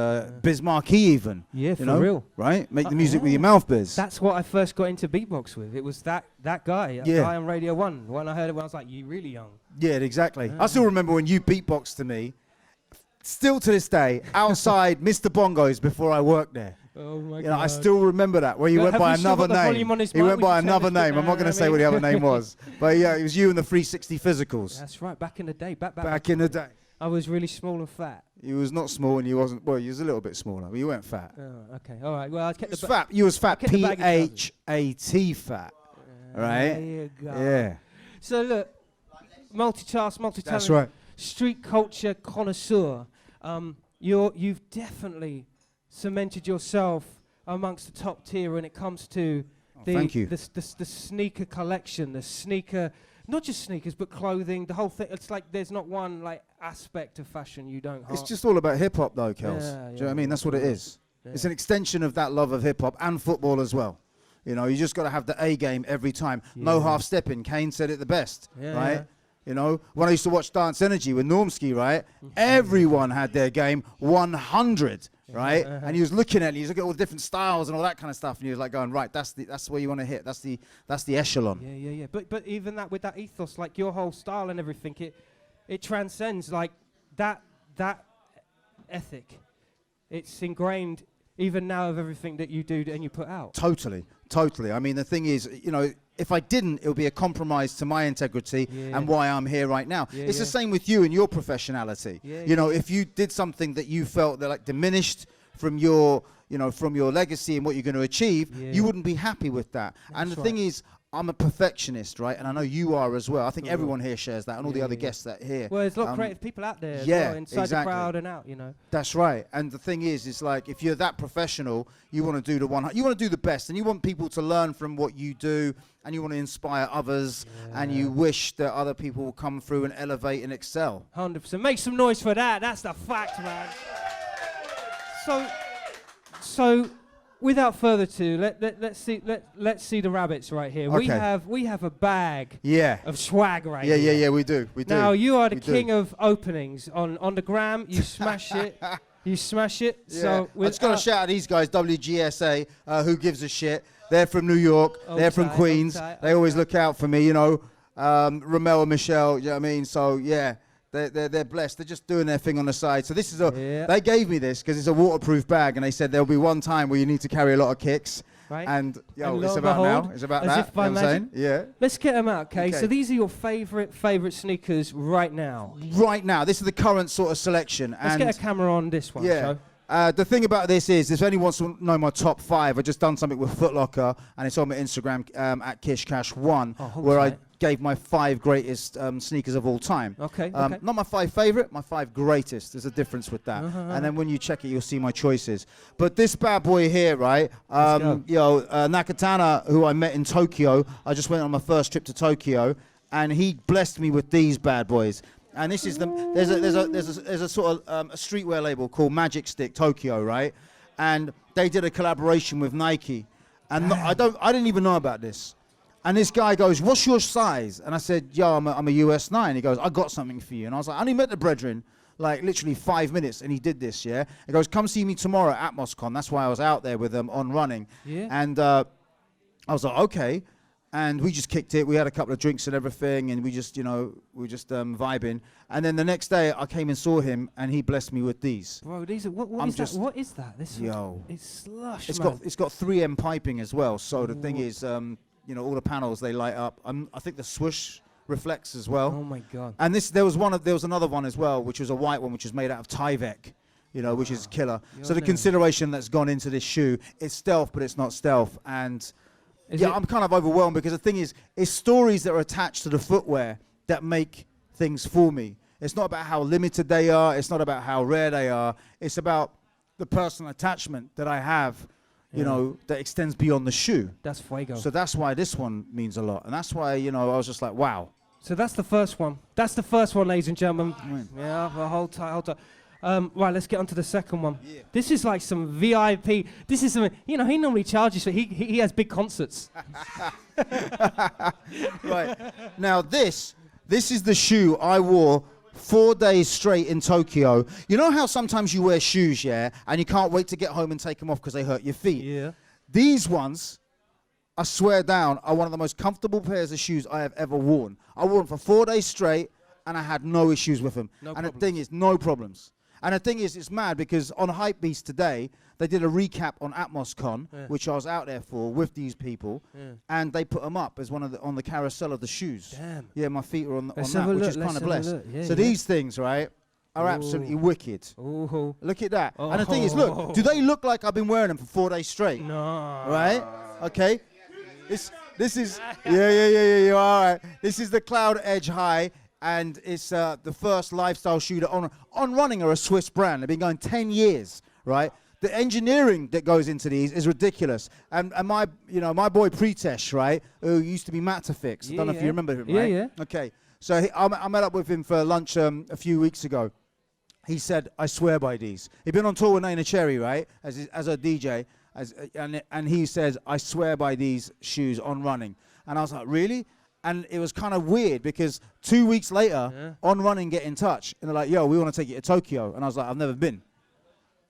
R: Biz Marquee even.
C: Yeah, for real.
R: Right? Make the music with your mouth, Biz.
C: That's what I first got into beatbox with. It was that guy on Radio 1. When I heard it, when I was like, "You really young."
R: Yeah, exactly. I still remember when you beatboxed to me. Still to this day, outside Mr. Bongo's before I worked there.
C: Oh my God.
R: I still remember that, where you went by another name. He went by another name. I'm not going to say what the other name was. But yeah, it was you and the 360 Physicals.
C: That's right, back in the day.
R: Back in the day.
C: I was really small and fat.
R: You was not small and you wasn't, well, you was a little bit smaller, but you weren't fat.
C: Oh, okay, all right. Well, I kept the
R: fat. You was fat, P-H-A-T fat, right?
C: There you go.
R: Yeah.
C: So look, multi-talented.
R: That's right.
C: Street culture connoisseur. You've definitely cemented yourself amongst the top tier when it comes to the sneaker collection, the sneaker, not just sneakers, but clothing, the whole thing. It's like there's not one aspect of fashion you don't.
R: It's just all about hip hop, though, Kels. Do you know what I mean? That's what it is. Yeah. It's an extension of that love of hip hop and football as well. You know, you just got to have the A game every time. Yeah. No half stepping. Kane said it the best, right? Yeah. You know, when I used to watch Dance Energy with Normski, right? Everyone had their game 100, right? And he was looking at it, he was looking at all the different styles and all that kind of stuff, and he was like going, right, that's where you want to hit. That's the echelon.
C: Yeah. But even that, with that ethos, like your whole style and everything, it transcends like that ethic. It's ingrained even now of everything that you do and you put out.
R: Totally. I mean, the thing is, you know, if I didn't, it would be a compromise to my integrity and why I'm here right now. It's the same with you and your professionality. You know, if you did something that you felt that diminished from your, from your legacy and what you're going to achieve, you wouldn't be happy with that. And the thing is, I'm a perfectionist, right? And I know you are as well. I think everyone here shares that, and all the other guests that are here.
C: Well, there's a lot of creative people out there as well, inside the crowd and out,
R: That's right. And the thing is like, if you're that professional, you want to do you want to do the best, and you want people to learn from what you do, and you want to inspire others, and you wish that other people will come through and elevate and excel.
C: 100%. Make some noise for that. That's the fact, man. So. Without further ado, let's see the rabbits right here.
R: Okay.
C: We have a bag of swag right
R: here.
C: Yeah,
R: we do.
C: Now you are the king of openings on the gram. You smash it. You smash it.
R: Yeah.
C: So
R: I just got to shout out these guys, WGSA, who gives a shit. They're from New York. They're from Queens. They always look out for me, Ramel and Michelle, you know what I mean? So yeah. They're blessed. They're just doing their thing on the side. So this is they gave me this because it's a waterproof bag, and they said there'll be one time where you need to carry a lot of kicks.
C: Right.
R: And it's about now. It's about that.
C: If by
R: you know what I'm saying? Yeah.
C: Let's get them out, okay? So these are your favorite sneakers right now.
R: Right now. This is the current sort of selection.
C: Let's get a camera on this one.
R: Yeah. The thing about this is, if anyone wants to know my top 5, I've just done something with Foot Locker, and it's on my Instagram at KISH KASH 1, where gave my 5 greatest sneakers of all time.
C: Okay.
R: Not my 5 favorite, my 5 greatest. There's a difference with that. And then when you check it, you'll see my choices. But this bad boy here, right? Nakatana, who I met in Tokyo, I just went on my first trip to Tokyo, and he blessed me with these bad boys. And this is there's a sort of a streetwear label called Magic Stick Tokyo, right? And they did a collaboration with Nike, and I didn't even know about this. And this guy goes, "What's your size?" And I said, "Yo, I'm a US 9." He goes, "I got something for you." And I was like, "I only met the brethren like literally 5 minutes, and he did this, yeah." He goes, "Come see me tomorrow at AtmosCon." That's why I was out there with them on running.
C: Yeah.
R: And I was like, "Okay." And we just kicked it. We had a couple of drinks and everything, and we just, vibing. And then the next day, I came and saw him, and he blessed me with these.
C: Bro, these are what is that? What is that? This it's slush.
R: It's got 3M piping as well. So the thing is, all the panels they light up. I think the swoosh reflects as well.
C: Oh my God.
R: And there was another one as well, which was a white one, which was made out of Tyvek, which is killer. So the consideration that's gone into this shoe, it's stealth, but it's not stealth. And I'm kind of overwhelmed because the thing is, it's stories that are attached to the footwear that make things for me. It's not about how limited they are. It's not about how rare they are. It's about the personal attachment that I have, that extends beyond the shoe.
C: That's fuego.
R: So that's why this one means a lot. And that's why, I was just like, wow.
C: So that's the first one. That's the first one, ladies and gentlemen. Yeah, hold tight. Right, let's get on to the second one. Yeah. This is like some VIP. This is some, he normally charges for, he has big concerts.
R: Right. Now this is the shoe I wore 4 days straight in Tokyo. You know how sometimes you wear shoes, yeah, and you can't wait to get home and take them off because they hurt your feet?
C: Yeah.
R: These ones, I swear down, are one of the most comfortable pairs of shoes I have ever worn. I wore them for 4 days straight, and I had no issues with them. The thing is, no problems. And the thing is, it's mad because on Hypebeast today, they did a recap on AtmosCon, which I was out there for with these people, and they put them up as on the carousel of the shoes.
C: Damn.
R: Yeah, my feet are on that, which is kind of blessed. So these things, right, are absolutely wicked.
C: Ooh.
R: Look at that. And the thing is, look, do they look like I've been wearing them for 4 days straight?
C: No.
R: Right? Okay. This is yeah. All right. This is the Cloud Edge High. And it's the first lifestyle shoe that On Running are a Swiss brand. They've been going 10 years, right? The engineering that goes into these is ridiculous. And my boy Pritesh, right, who used to be Matafix. I don't know if you remember him, right?
C: Yeah.
R: Okay. So I met up with him for lunch a few weeks ago. He said, "I swear by these." He'd been on tour with Nana Cherry, right, as a DJ, and he says, "I swear by these shoes On Running." And I was like, "Really?" And it was kind of weird because 2 weeks later, On Running get in touch. And they're like, "Yo, we want to take you to Tokyo." And I was like, "I've never been."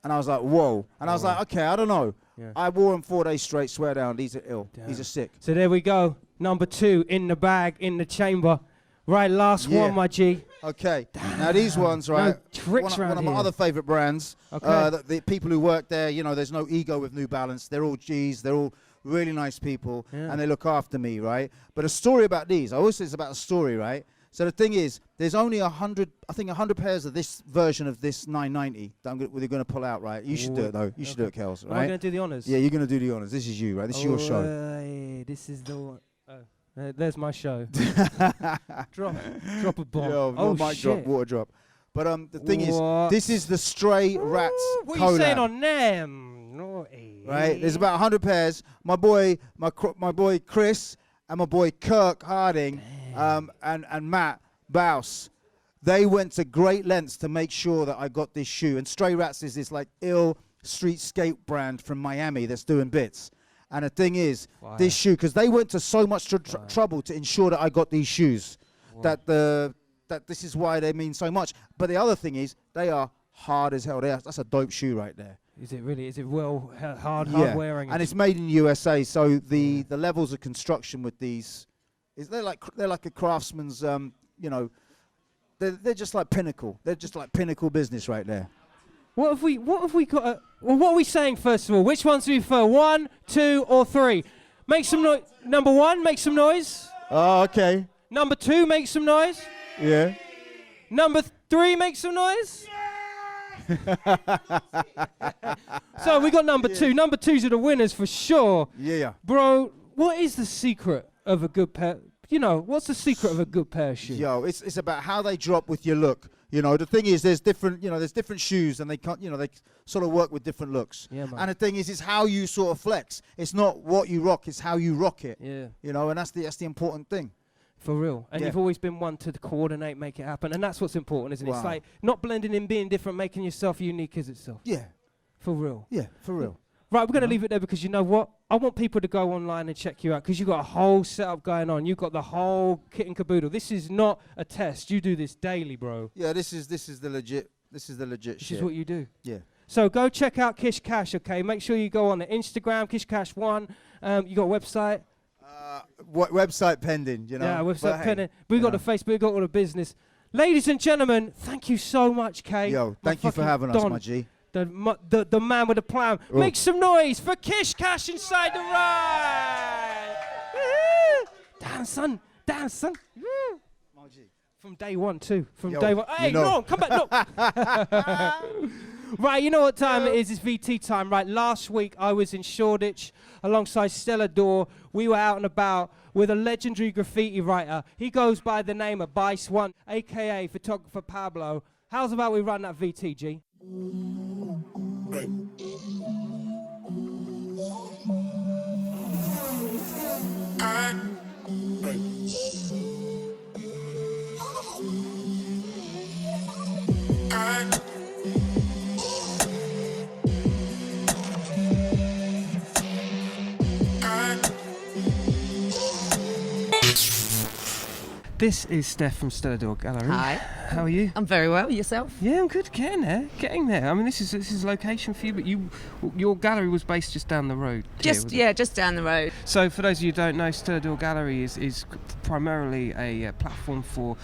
R: And I was like, "Whoa." And I was like, "Okay, I don't know." Yeah. I wore them 4 days straight, swear down. These are ill. Damn. These are sick.
C: So there we go. Number 2 in the bag, in the chamber. Right, last one, my G.
R: Okay. Damn. Now these ones, right,
C: no tricks
R: one of my other favorite brands. Okay. The people who work there, there's no ego with New Balance. They're all G's. They're all really nice people, and they look after me, right? But a story about these, I always say it's about a story, right? So the thing is, there's only 100 pairs of this version of this 990 that we're going to pull out, right? You should do it, though. You should do it, Kels, right?
C: Am I going to do the honours?
R: Yeah, you're going to do the honours. This is you, right? This is your show.
C: This is the one. There's my show. drop a bomb.
R: Yo, mic drop, water drop. But the thing is, this is the Stray Rats
C: What
R: collab.
C: are you saying on them?
R: Right, there's about 100 pairs. My boy Chris and my boy Kirk Harding and Matt Baus, they went to great lengths to make sure that I got this shoe. And Stray Rats is this like ill street skate brand from Miami that's doing bits. And the thing is, this shoe, because they went to so much trouble to ensure that I got these shoes, that this is why they mean so much. But the other thing is, they are hard as hell. That's a dope shoe right there.
C: Is it really? Is it hard wearing?
R: And it's made in the USA, so the levels of construction with these they're like a craftsman's. They're just like pinnacle. They're just like pinnacle business right there.
C: What have we got? What are we saying first of all? Which ones do we prefer? 1, 2, or 3? Make some noise. Number 1, make some noise.
R: Oh, okay.
C: Number 2, make some noise.
R: Yeah.
C: Number 3, make some noise. So we got number 2. Number 2s are the winners for sure.
R: Yeah.
C: Bro, what is the secret of a good pair you know, what's the secret of a good pair of shoes?
R: Yo, it's about how they drop with your look. You know, the thing is, there's different shoes, and they can't, you know, they sort of work with different looks.
C: Yeah, man.
R: And the thing is, it's how you sort of flex. It's not what you rock; it's how you rock it.
C: Yeah.
R: You know, and that's the important thing.
C: For real. And
R: Yeah.
C: you've always been one to coordinate, make it happen. And that's what's important, isn't it?
R: Wow.
C: It's like not blending in, being different, making yourself unique as itself.
R: Yeah.
C: For real.
R: Yeah, for real.
C: Right, we're going to leave it there because you know what? I want people to go online and check you out because you've got a whole setup going on. You've got the whole kit and caboodle. This is not a test. You do this daily, bro.
R: Yeah, this is the legit shit.
C: This is what you do.
R: Yeah.
C: So go check out KISH KASH, okay? Make sure you go on the Instagram, KISH KASH 1. You got a website?
R: What website pending, you know?
C: Yeah, website
R: But hey,
C: pending. We got the Facebook, we got all the business. Ladies and gentlemen, thank you so much, Kay.
R: Yo, thank you for having us, my G.
C: The man with the plan.
R: Ooh.
C: Make some noise for KISH KASH inside the ride. Damn, son. Damn, son. Woo. From day one, too. From
R: Yo,
C: day one. Hey,
R: you know.
C: no, come back. No. Right, you know what time it is? It's VT time, right? Last week, I was in Shoreditch alongside Stella Dore. We were out and about with a legendary graffiti writer. He goes by the name of Bice One, a.k.a. photographer Pablo. How's about we run that VT, G? This is Steph from Stella Dore Gallery.
S: Hi.
C: How are you?
S: I'm very well. Yourself?
C: Yeah, I'm good. Getting there. I mean, this is location for you, but your gallery was based just down the road.
S: Just down the road.
C: So, for those of you who don't know, Stella Dore Gallery is primarily a platform for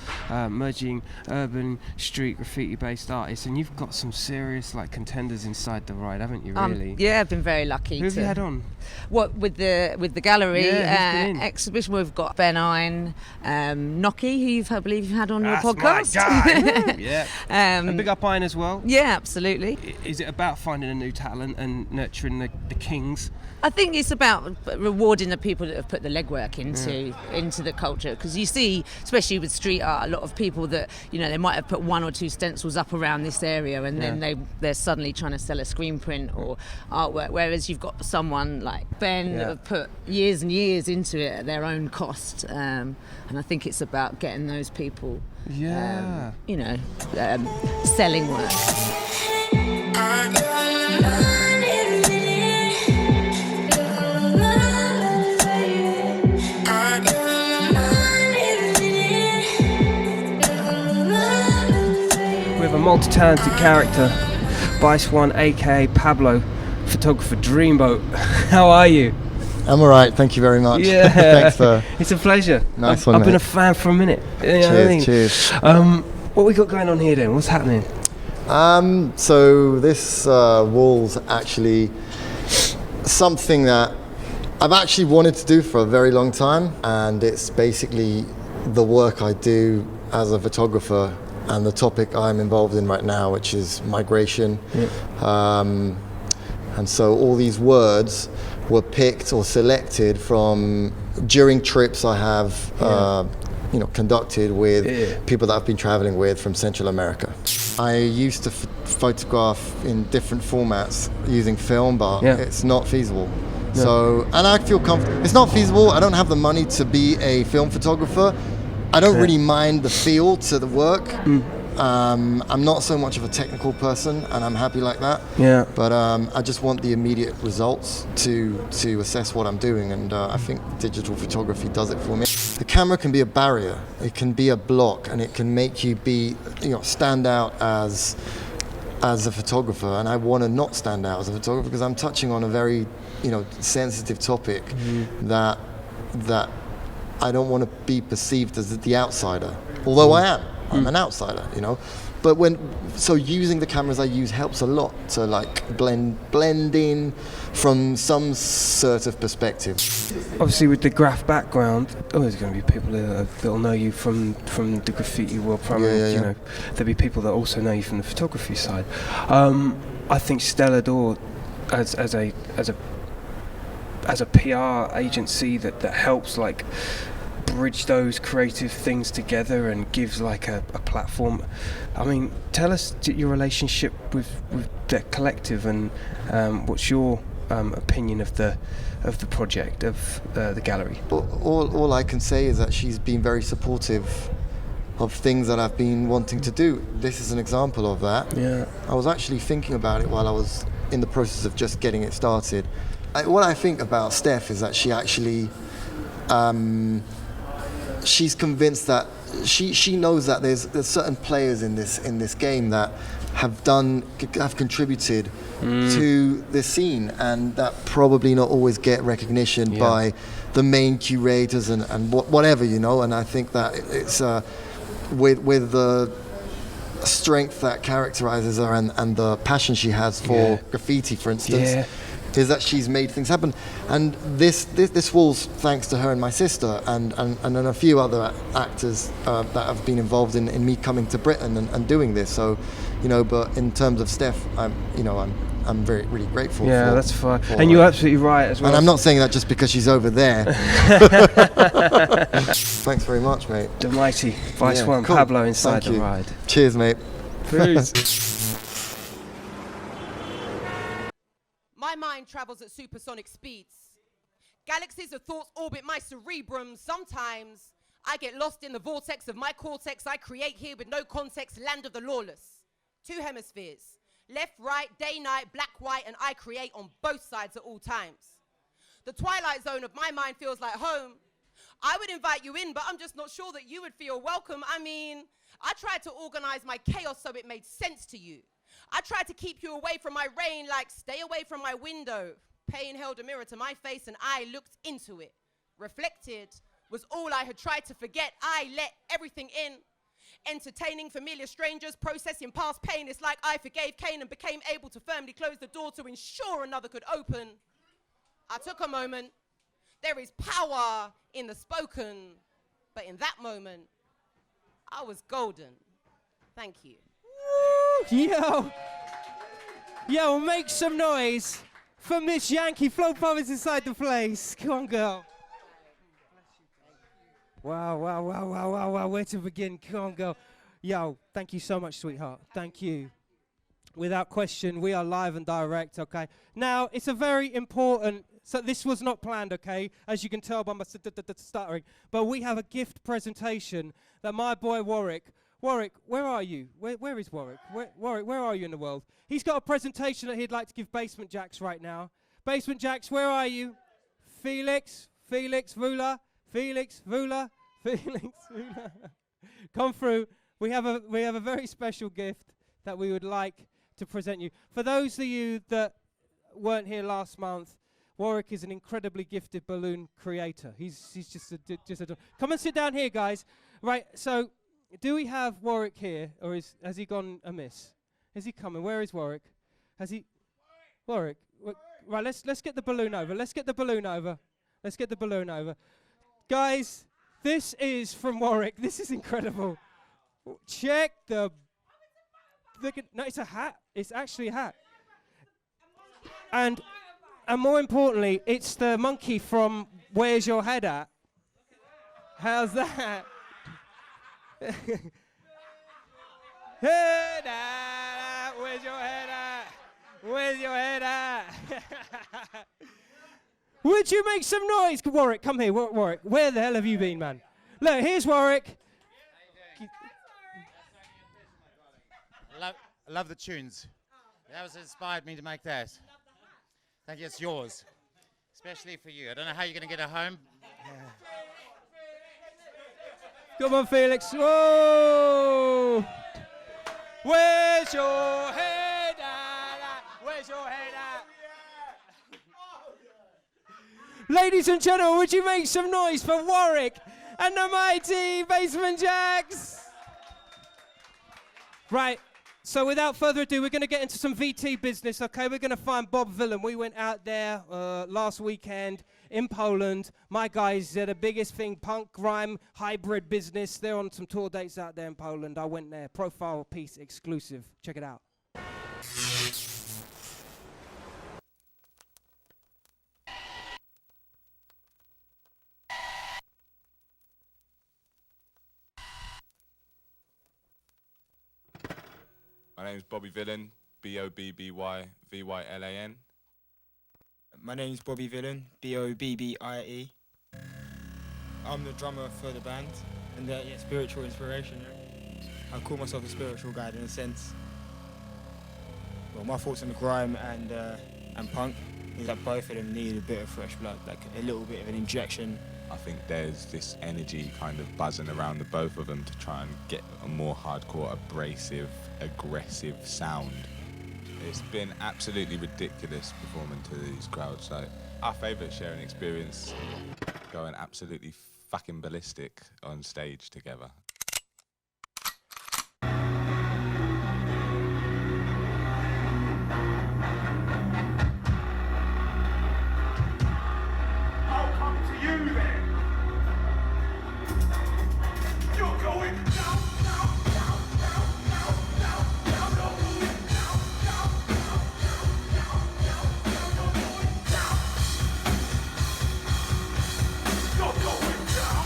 C: merging urban street graffiti-based artists, and you've got some serious like contenders inside the ride, haven't you? Really?
S: Yeah, I've been very lucky.
C: Who have you had on?
S: What with the gallery exhibition? We've got Ben Ein, Noki, who I believe you've had on your podcast.
C: My guy. Yeah. And big up Ein as well.
S: Yeah, absolutely.
C: Is it about finding a new talent and nurturing the kings?
S: I think it's about rewarding the people that have put the legwork into the culture, because you see, especially with street art, a lot of people that, you know, they might have put 1 or 2 stencils up around this area and then they're suddenly trying to sell a screen print or artwork, whereas you've got someone like Ben that have put years and years into it at their own cost, and I think it's about getting those people selling work.
C: We have a multi-talented character, Bice One, aka Pablo, photographer Dreamboat. How are you?
T: I'm alright, thank you very much.
C: Yeah,
T: thanks for.
C: It's a pleasure.
T: Nice one.
C: I've been a fan for a minute. You know what I mean?
T: Cheers.
C: What we got going on here then? What's happening?
T: So this wall's actually something that I've actually wanted to do for a very long time, and it's basically the work I do as a photographer and the topic I'm involved in right now, which is migration. And so all these words were picked or selected from during trips I have conducted with people that I've been traveling with from Central America. I used to photograph in different formats using film, but it's not feasible. So, and I feel comfortable. It's not feasible. I don't have the money to be a film photographer. I don't really mind the feel to the work. I'm not so much of a technical person, and I'm happy like that.
C: Yeah.
T: But I just want the immediate results to assess what I'm doing, and I think digital photography does it for me. The camera can be a barrier. It can be a block, and it can make you stand out as a photographer. And I want to not stand out as a photographer because I'm touching on a very sensitive topic that I don't want to be perceived as the outsider, although I am. I'm an outsider, But using the cameras I use helps a lot to blend in from some sort of perspective.
C: Obviously, with the graph background, there's going to be people that'll know you from the graffiti world. There'll be people that also know you from the photography side. I think Stella Dore, as a PR agency that helps bridge those creative things together and gives like a platform. I mean, tell us your relationship with the collective and what's your opinion of the project, of the gallery.
T: All I can say is that she's been very supportive of things that I've been wanting to do. This is an example of that.
C: Yeah. I
T: was actually thinking about it while I was in the process of just getting it started. What I think about Steph is that she actually, she's convinced that she knows that there's certain players in this game that have contributed to the scene, and that probably not always get recognition by the main curators and whatever, you know. And I think that it's with the strength that characterizes her and the passion she has for graffiti, for instance, is that she's made things happen. And this wall's thanks to her and my sister and then a few other actors that have been involved in me coming to Britain and doing this. So, you know, but in terms of Steph, I'm very really grateful.
C: Yeah, that's fine. And you're absolutely right as well.
T: And I'm not saying that just because she's over there. Thanks very much, mate.
C: The mighty Vice One, cool. Pablo inside the ride.
T: Cheers, mate.
C: Peace.
U: My mind travels at supersonic speeds. Galaxies of thoughts orbit my cerebrum. Sometimes I get lost in the vortex of my cortex. I create here with no context, land of the lawless. 2 hemispheres. Left, right, day, night, black, white, and I create on both sides at all times. The twilight zone of my mind feels like home. I would invite you in, but I'm just not sure that you would feel welcome. I mean, I tried to organize my chaos so it made sense to you. I tried to keep you away from my rain, like stay away from my window. Pain held a mirror to my face and I looked into it. Reflected was all I had tried to forget. I let everything in. Entertaining familiar strangers, processing past pain. It's like I forgave Cain and became able to firmly close the door to ensure another could open. I took a moment. There is power in the spoken, but in that moment, I was golden. Thank you.
C: Yo, make some noise for Miss Yankee. Flow Province inside the place. Come on, girl. Wow. Where to begin? Come on, girl. Yo, thank you so much, sweetheart. Thank you. Without question, we are live and direct, okay? Now, it's a very important, so this was not planned, okay? As you can tell by my stuttering. But we have a gift presentation that my boy Warwick, where are you? Where is Warwick? Warwick, where are you in the world? He's got a presentation that he'd like to give Basement JAXX right now. Basement JAXX, where are you? Felix Vula. Come through. We have a very special gift that we would like to present you. For those of you that weren't here last month, Warwick is an incredibly gifted balloon creator. He's just a come and sit down here, guys. Right, so do we have Warwick here, or has he gone amiss? Is he coming? Where is Warwick? Has he? Warwick. Right, let's get the balloon over. Let's get the balloon over. Guys, this is from Warwick. This is incredible. Check the. No, it's a hat. It's actually a hat. And more importantly, it's the monkey from Where's Your Head At? How's that? Head at, where's your head at? Where's your head at? Would you make some noise? Warwick, come here. Warwick, where the hell have you been, man? Look, here's Warwick.
V: I love the tunes. That was inspired me to make that. Thank you, it's yours. Especially for you. I don't know how you're going to get it home.
C: Come on, Felix. Whoa! Where's your head at? Where's your head at? Ladies and gentlemen, would you make some noise for Warwick and the mighty Basement JAXX? Right. So without further ado, we're going to get into some VT business, okay? We're going to find BOB VYLAN. We went out there last weekend in Poland. My guys, they're the biggest thing, punk, grime, hybrid business. They're on some tour dates out there in Poland. I went there. Profile piece exclusive. Check it out.
B: My name's Bobby Vylan, BOBBY-VYLAN.
G: My name's Bobby Vylan, BOBBIE. I'm the drummer for the band and spiritual inspiration. I call myself a spiritual guide in a sense. Well, my thoughts on the grime and punk is that both of them need a bit of fresh blood, like a little bit of an injection.
B: I think there's this energy kind of buzzing around the both of them to try and get a more hardcore, abrasive, aggressive sound. It's been absolutely ridiculous performing to these crowds. So our favourite sharing experience, going absolutely fucking ballistic on stage together.
A: I'll come to you then. You're going down, down, down, down, down, down, down, you're going down, down, down, down, down, down, you're going down. You're going down.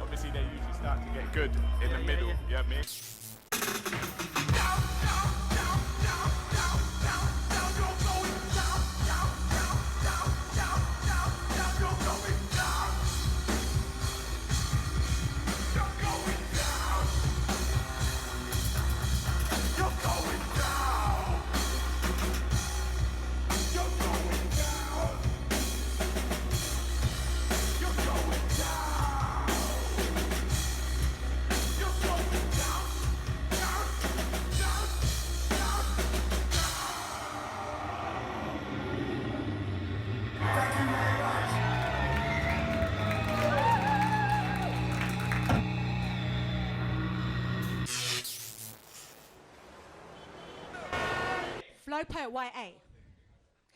B: Obviously they usually start to get good in the middle, you know what I mean?
W: Flow Poet YA.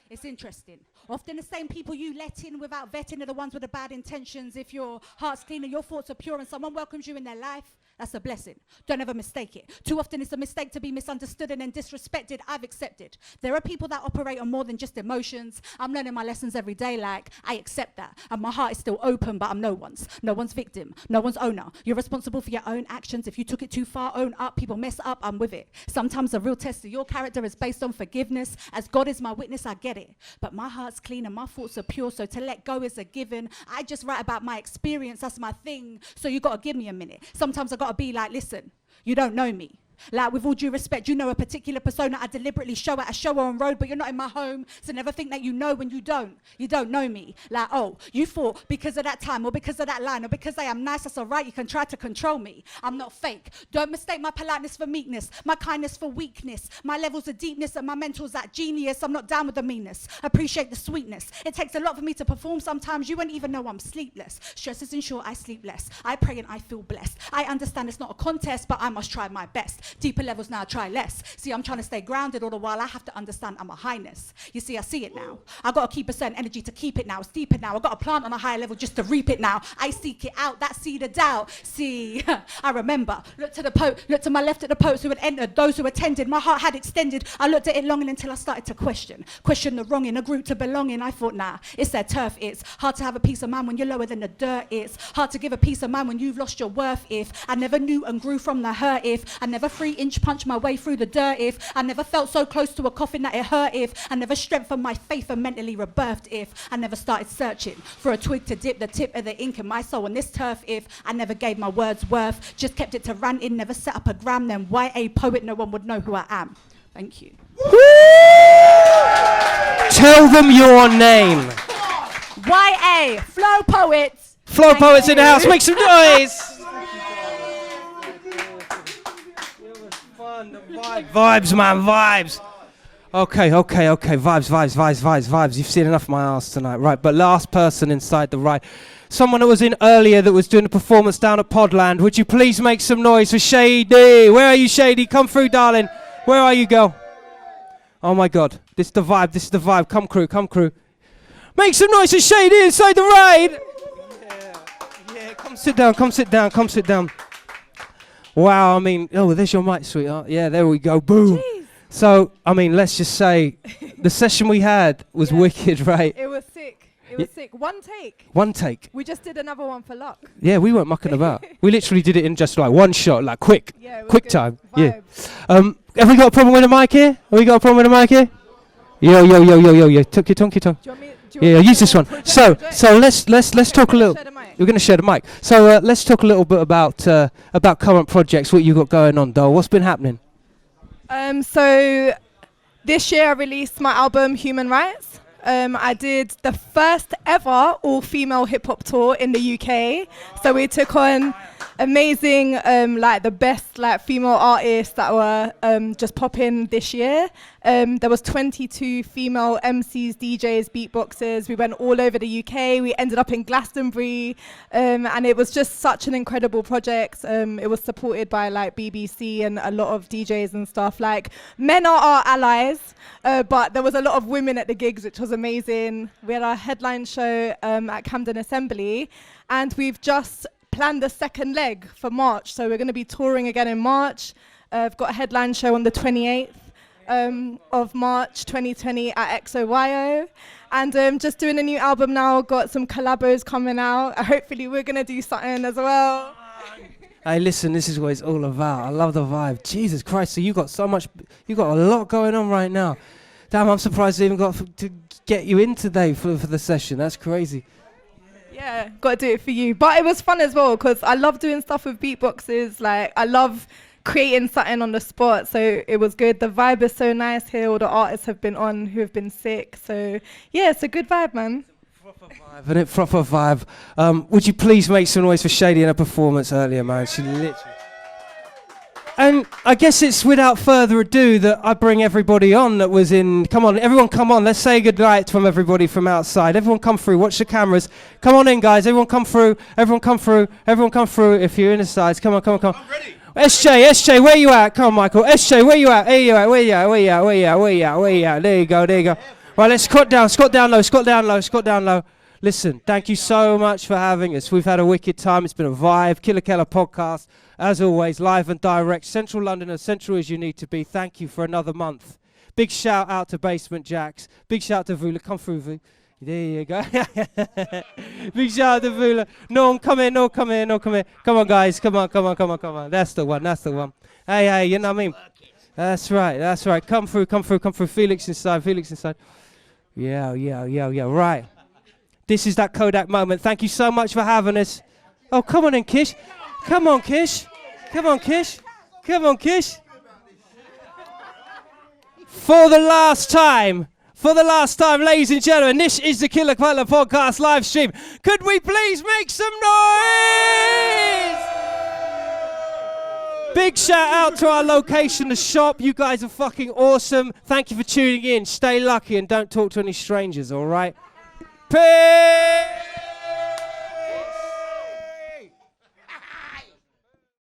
W: It's interesting. Often the same people you let in without vetting are the ones with the bad intentions. If your heart's clean and your thoughts are pure and someone welcomes you in their life, that's a blessing. Don't ever mistake it. Too often it's a mistake to be misunderstood and then disrespected. I've accepted. There are people that operate on more than just emotions. I'm learning my lessons every day, like, I accept that. And my heart is still open, but I'm no one's. No one's victim. No one's owner. You're responsible for your own actions. If you took it too far, own up. People mess up, I'm with it. Sometimes the real test of your character is based on forgiveness. As God is my witness, I get it. But my heart's clean and my thoughts are pure, so to let go is a given. I just write about my experience, that's my thing. So you gotta give me a minute. Sometimes I gotta be like, listen, you don't know me. Like, with all due respect, you know a particular persona I deliberately show at a show or on road, but you're not in my home, so never think that you know when you don't. You don't know me. Like, oh, you thought because of that time or because of that line or because I am nice, that's all right, you can try to control me. I'm not fake. Don't mistake my politeness for meekness, my kindness for weakness, my levels of deepness and my mental's at genius. I'm not down with the meanness. Appreciate the sweetness. It takes a lot for me to perform sometimes. You won't even know I'm sleepless. Stress is ensure I sleep less. I pray and I feel blessed. I understand it's not a contest, but I must try my best. Deeper levels now, I try less. See, I'm trying to stay grounded all the while. I have to understand I'm a highness. You see, I see it now. I got to keep a certain energy to keep it now. It's deeper now. I got to plant on a higher level just to reap it now. I seek it out, that seed of doubt. See, I remember. Look to the Pope, look to my left at the popes who had entered, those who attended. My heart had extended. I looked at it longing until I started to question the wrong in a group to belong in. I thought, nah, it's their turf. It's hard to have a peace of mind when you're lower than the dirt. It's hard to give a peace of mind when you've lost your worth. If I never knew and grew from the hurt, if I never 3-inch punch my way through the dirt, if I never felt so close to a coffin that it hurt, if I never strengthened my faith and mentally rebirthed, if I never started searching for a twig to dip the tip of the ink in my soul on this turf, if I never gave my words worth, just kept it to ranting, never set up a gram, then YA poet, no one would know who I am. Thank you.
C: Tell them your name.
W: YA, Flow Poets.
C: Flow Poets in the house, make some noise. Vibes, man, vibes. Okay, vibes. You've seen enough of my ass tonight, right? But last person inside the right, someone that was in earlier that was doing a performance down at Podland. Would you please make some noise for SHAY D? Where are you, SHAY D? Come through, darling. Where are you, girl? Oh my God, this is the vibe. Come crew. Make some noise for SHAY D inside the ride. Sit down, come sit down, come sit down. Wow, I mean, oh, there's your mic, sweetheart. Yeah, there we go, boom.
P: Jeez.
C: So, I mean, let's just say the session we had was wicked, right?
P: It was sick. It was sick. One take.
C: One take.
P: We just did another one for luck.
C: Yeah, we weren't mucking about. We literally did it in just like one shot, like quick, quick time. Yeah. Have we got a problem with the mic here? Have we got a problem with the mic here? Yo. Took your tongue. Yeah, use this one. So let's talk a little. We're going to share the mic. So let's talk a little bit about current projects. What you got going on, Dole? What's been happening?
P: So this year I released my album Human Rights. I did the first ever all-female hip-hop tour in the UK. So we took on amazing, like the best like female artists that were just popping this year. There was 22 female MCs, DJs, beatboxers. We went all over the UK. We ended up in Glastonbury, and it was just such an incredible project. It was supported by like BBC and a lot of DJs and stuff. Like, men are our allies, but there was a lot of women at the gigs, which was amazing. We had our headline show at Camden Assembly, and we've just planned the second leg for March. So we're going to be touring again in March. I've got a headline show on the 28th of March 2020 at XOYO. And just doing a new album now. Got some collabos coming out. Hopefully we're going to do something as well.
C: Hey, listen, this is what it's all about. I love the vibe. Jesus Christ, so you got a lot going on right now. Damn, I'm surprised I even got to get you in today for the session. That's crazy.
P: Yeah, got to do it for you. But it was fun as well because I love doing stuff with beatboxes. Like, I love creating something on the spot. So it was good. The vibe is so nice here. All the artists have been on who have been sick. So yeah, it's a good vibe, man.
C: Proper vibe. Would you please make some noise for Shady in her performance earlier, man? She literally... And I guess it's without further ado that I bring everybody on that was in... Come on, everyone come on. Let's say goodnight from everybody from outside. Everyone come through. Watch the cameras. Come on in, guys. Everyone come through. Everyone come through. If you're in the sides. Come on. I'm ready. SJ, where you at? Come on, Michael. SJ, where you at? Where you at? There you go. Right, let's squat down low. Listen, thank you so much for having us. We've had a wicked time. It's been a vibe. Killa Kela Podcast, as always, live and direct. Central London, as central as you need to be. Thank you for another month. Big shout out to Basement JAXX. Big shout out to Vula. Come through, Vula. There you go. Big shout out to Vula. No, come here. Come on, guys. Come on. That's the one. Hey, you know what I mean? That's right. Come through. Felix inside. Yeah. Right. This is that Kodak moment. Thank you so much for having us. Oh, come on in, Kish. Come on, Kish. For the last time, ladies and gentlemen, this is the Killa Kela Podcast live stream. Could we please make some noise? Big shout out to our location, the shop. You guys are fucking awesome. Thank you for tuning in. Stay lucky and don't talk to any strangers, all right? Peace!